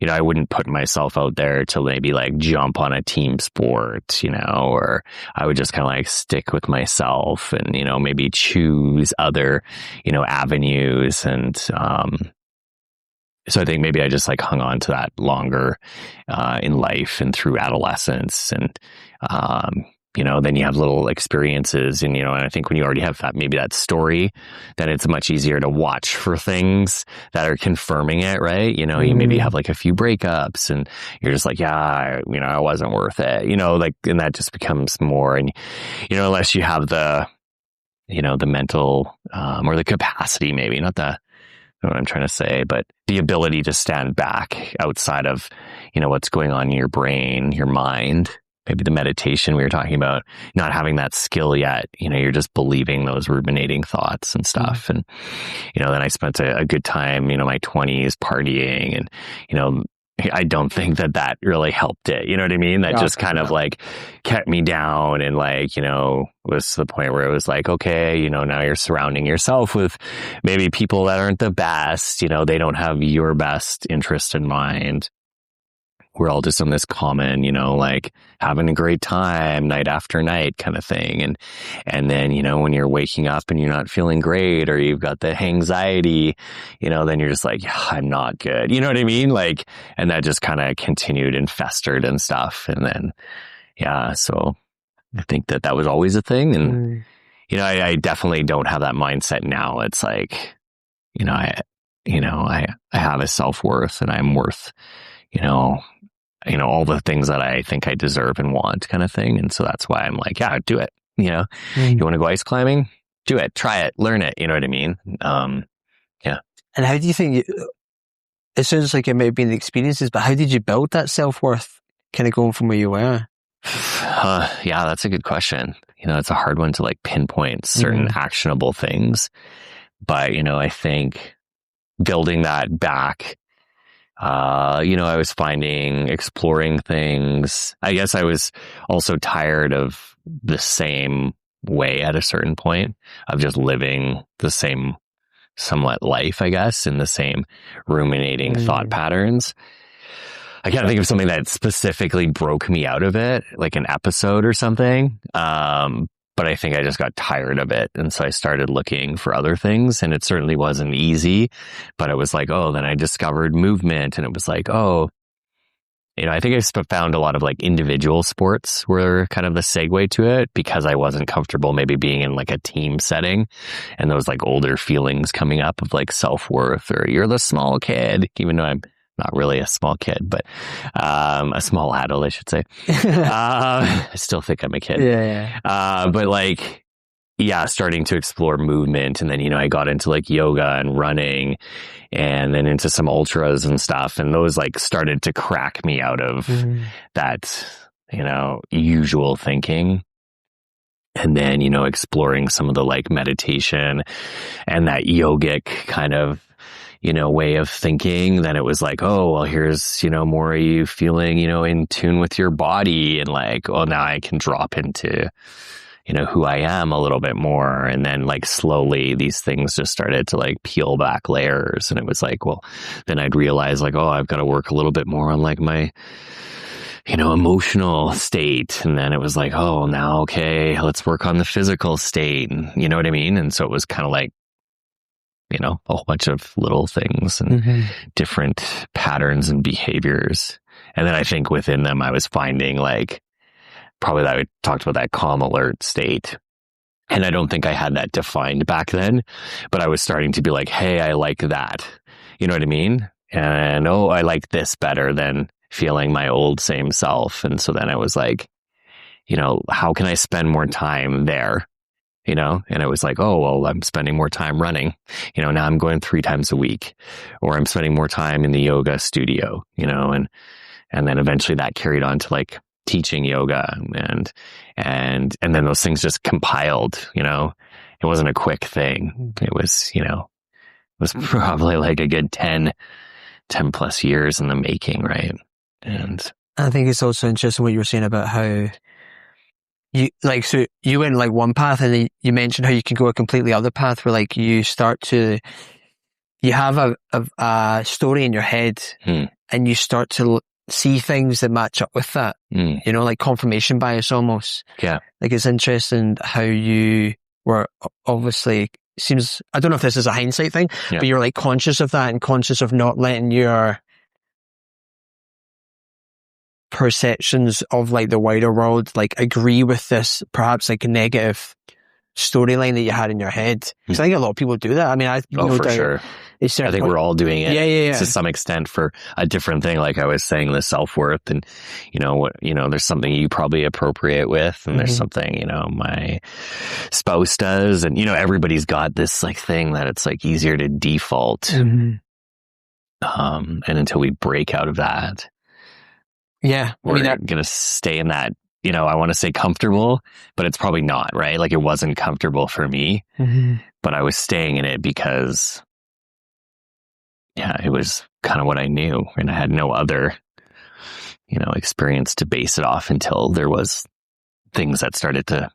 you know, I wouldn't put myself out there to maybe like jump on a team sport, you know, or I would just kind of like stick with myself and, you know, maybe choose other, you know, avenues. And, so I think maybe I just like hung on to that longer, in life and through adolescence. And, you know, then you have little experiences and, you know, and I think when you already have that, maybe that story, then it's much easier to watch for things that are confirming it, right? You know, you maybe have like a few breakups and you're just like, yeah, you know, I wasn't worth it, you know, like, and that just becomes more. And, you know, unless you have the, you know, the mental, or the capacity, maybe not the, what I'm trying to say, but the ability to stand back outside of, you know, what's going on in your brain, your mind, maybe the meditation we were talking about, not having that skill yet, you know, you're just believing those ruminating thoughts and stuff. And, you know, then I spent a good time, you know, my 20s partying, and, you know, I don't think that really helped it. You know what I mean? That just kind of like kept me down, and like, you know, was to the point where it was like, okay, you know, now you're surrounding yourself with maybe people that aren't the best, you know, they don't have your best interest in mind. We're all just on this common, you know, like having a great time night after night kind of thing. And then, you know, when you're waking up and you're not feeling great, or you've got the anxiety, you know, then you're just like, yeah, I'm not good. You know what I mean? Like, and that just kind of continued and festered and stuff. And then, yeah, so I think that was always a thing. And, you know, I definitely don't have that mindset now. It's like, you know, I have a self-worth, and I'm worth, you know, all the things that I think I deserve and want kind of thing. And so that's why I'm like, yeah, do it. You know, you want to go ice climbing? Do it. Try it. Learn it. You know what I mean? Yeah. And how do you think, it sounds like it may have been the experiences, but how did you build that self-worth kind of going from where you were? Yeah, that's a good question. You know, it's a hard one to like pinpoint certain actionable things. But, you know, I think building that back, you know, I was exploring things. I guess I was also tired of the same way at a certain point of just living the same somewhat life, I guess, in the same ruminating thought patterns. I can't think of something that specifically broke me out of it, like an episode or something. But I think I just got tired of it. And so I started looking for other things, and it certainly wasn't easy, but it was like, oh, then I discovered movement, and it was like, oh, you know, I think I found a lot of like individual sports were kind of the segue to it, because I wasn't comfortable maybe being in like a team setting, and those like older feelings coming up of like self-worth, or you're the small kid, even though I'm not really a small kid, but a small adult, I should say. I still think I'm a kid. Yeah. But like, yeah, starting to explore movement. And then, you know, I got into like yoga and running, and then into some ultras and stuff. And those like started to crack me out of that, you know, usual thinking. And then, you know, exploring some of the like meditation and that yogic kind of, way of thinking, then it was like, oh, well, here's, more of you feeling, in tune with your body, and like, oh, now I can drop into, who I am a little bit more. And then like slowly these things just started to like peel back layers. And it was like, well, then I'd realize like, oh, I've got to work a little bit more on like my, emotional state. And then it was like, oh, now, okay, let's work on the physical state. And you know what I mean? And so it was kind of like, a whole bunch of little things and different patterns and behaviors. And then I think within them, I was finding like, probably that we talked about that calm alert state. And I don't think I had that defined back then, but I was starting to be like, hey, I like that. You know what I mean? And oh, I like this better than feeling my old same self. And so then I was like, how can I spend more time there? And it was like, oh, well, I'm spending more time running. Now I'm going 3 times a week, or I'm spending more time in the yoga studio, and then eventually that carried on to like teaching yoga and then those things just compiled, it wasn't a quick thing. It was, it was probably like a good 10 plus years in the making. Right. And I think it's also interesting what you were saying about how you like, so you went like one path, and then you mentioned how you can go a completely other path where like you have a story in your head and you start to see things that match up with that, like confirmation bias almost. Yeah. Like it's interesting how you were obviously, seems, I don't know if this is a hindsight thing, but you're like conscious of that and conscious of not letting your perceptions of like the wider world like agree with this perhaps like a negative storyline that you had in your head. Because I think a lot of people do that. I mean, sure. I think we're all doing it. Yeah. To some extent for a different thing. Like I was saying, the self-worth, and there's something you probably appropriate with, and there's something, my spouse does, and, everybody's got this like thing that it's like easier to default. And until we break out of that, we're going to stay in that, I want to say comfortable, but it's probably not, right? Like it wasn't comfortable for me, but I was staying in it because, it was kind of what I knew, and I had no other, experience to base it off until there was things that started to,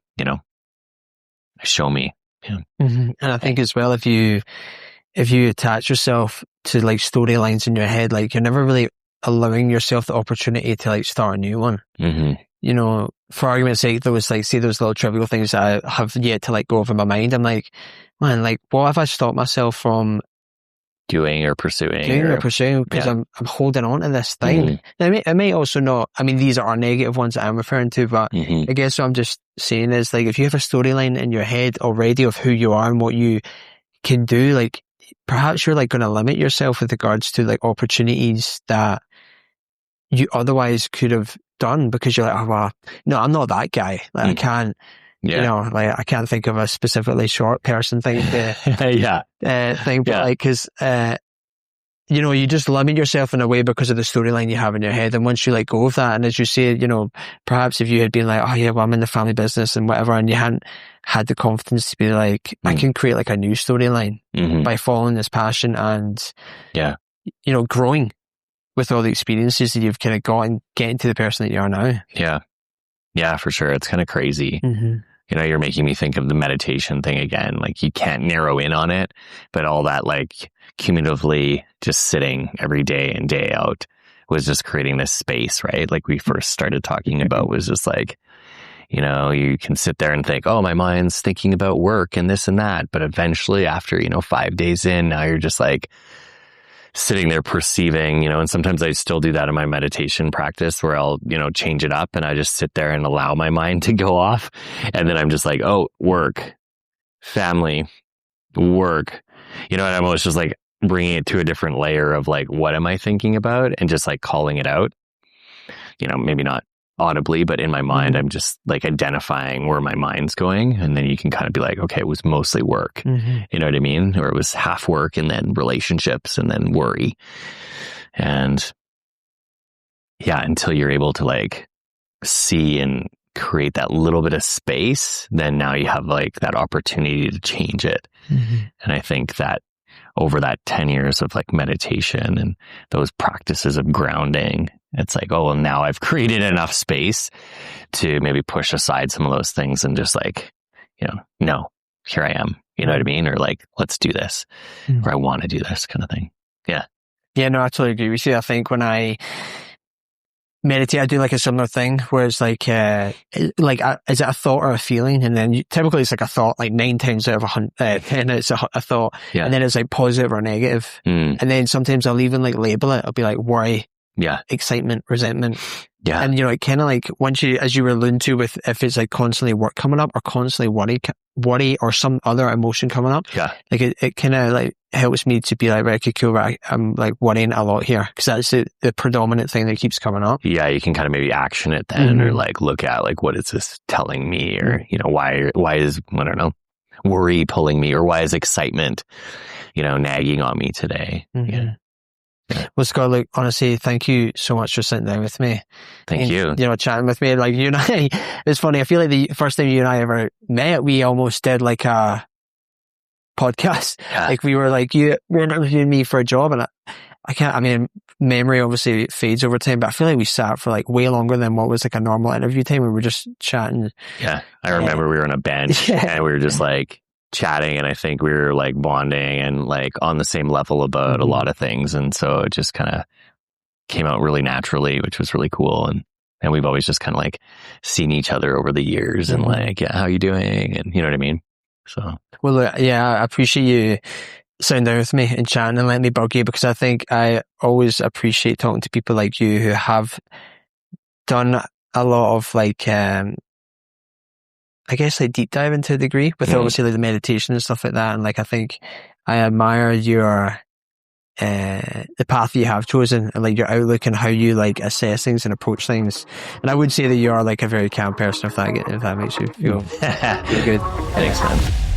show me. And I think as well, if you attach yourself to like storylines in your head, like you're never really allowing yourself the opportunity to like start a new one. For argument's sake, there was like, say those little trivial things that I have yet to let go of in my mind. I'm like, man, like what if I stop myself from doing or pursuing because I'm holding on to this thing. Now, it may also not, I mean, these are negative ones that I'm referring to, but I guess what I'm just saying is like, if you have a storyline in your head already of who you are and what you can do, like perhaps you're like going to limit yourself with regards to like opportunities that you otherwise could have done, because you're like, oh, well, no, I'm not that guy. Like I can't, like I can't think of a specifically short person thing to, but like, cause, you just limit yourself in a way because of the storyline you have in your head. And once you let go of that, and as you say, perhaps if you had been like, oh yeah, well, I'm in the family business and whatever, and you hadn't had the confidence to be like, I can create like a new storyline by following this passion and, growing with all the experiences that you've kind of got and getting to the person that you are now. Yeah, for sure. It's kind of crazy. You're making me think of the meditation thing again. Like you can't narrow in on it, but all that like cumulatively just sitting every day and day out was just creating this space, right? Like we first started talking about was just like, you can sit there and think, oh, my mind's thinking about work and this and that. But eventually after, 5 days in, now you're just like sitting there perceiving, and sometimes I still do that in my meditation practice where I'll, change it up and I just sit there and allow my mind to go off. And then I'm just like, oh, work, family, work, and I'm always just like bringing it to a different layer of like, what am I thinking about? And just like calling it out, maybe not audibly, but in my mind, I'm just like identifying where my mind's going. And then you can kind of be like, okay, it was mostly work. You know what I mean? Or it was half work and then relationships and then worry. And until you're able to like see and create that little bit of space, then now you have like that opportunity to change it. And I think that over that 10 years of like meditation and those practices of grounding, it's like, oh, well, now I've created enough space to maybe push aside some of those things and just like, no, here I am. You know what I mean? Or like, let's do this, or I want to do this kind of thing. Yeah. Yeah, no, I totally agree with you. I think when I meditate, I do like a similar thing where it's like, is it a thought or a feeling? And then typically it's like a thought, like 9 times out of 10, it's a thought. Yeah. And then it's like positive or negative. And then sometimes I'll even like label it. I'll be like worry, excitement, resentment. Yeah. And it kind of like once you, as you were alluding to with, if it's like constantly work coming up or constantly worry or some other emotion coming up. Yeah. Like it kind of like helps me to be like, right, okay, cool, right, I'm like worrying a lot here because that's the predominant thing that keeps coming up. Yeah. You can kind of maybe action it then or like look at like, what is this telling me? Or, why is, I don't know, worry pulling me, or why is excitement, nagging on me today? Yeah. Well, Scott, look, honestly, thank you so much for sitting down with me. Thank you. Chatting with me. Like you and I, it's funny. I feel like the first time you and I ever met, we almost did like a podcast. Yeah. Like we were like, you were interviewing me for a job, and memory obviously fades over time, but I feel like we sat for like way longer than what was like a normal interview time. We were just chatting. Yeah. I remember we were on a bench and we were just like chatting, and I think we were like bonding and like on the same level about a lot of things. And so it just kind of came out really naturally, which was really cool. And we've always just kind of like seen each other over the years and like, yeah, how you doing? And you know what I mean? So. Well, I appreciate you sitting down with me and chatting and letting me bug you, because I think I always appreciate talking to people like you who have done a lot of like, I guess like deep dive into a degree with obviously like the meditation and stuff like that. And like, I think I admire your, the path that you have chosen and like your outlook and how you like assess things and approach things. And I would say that you are like a very calm person if that makes you feel good. Thanks, man.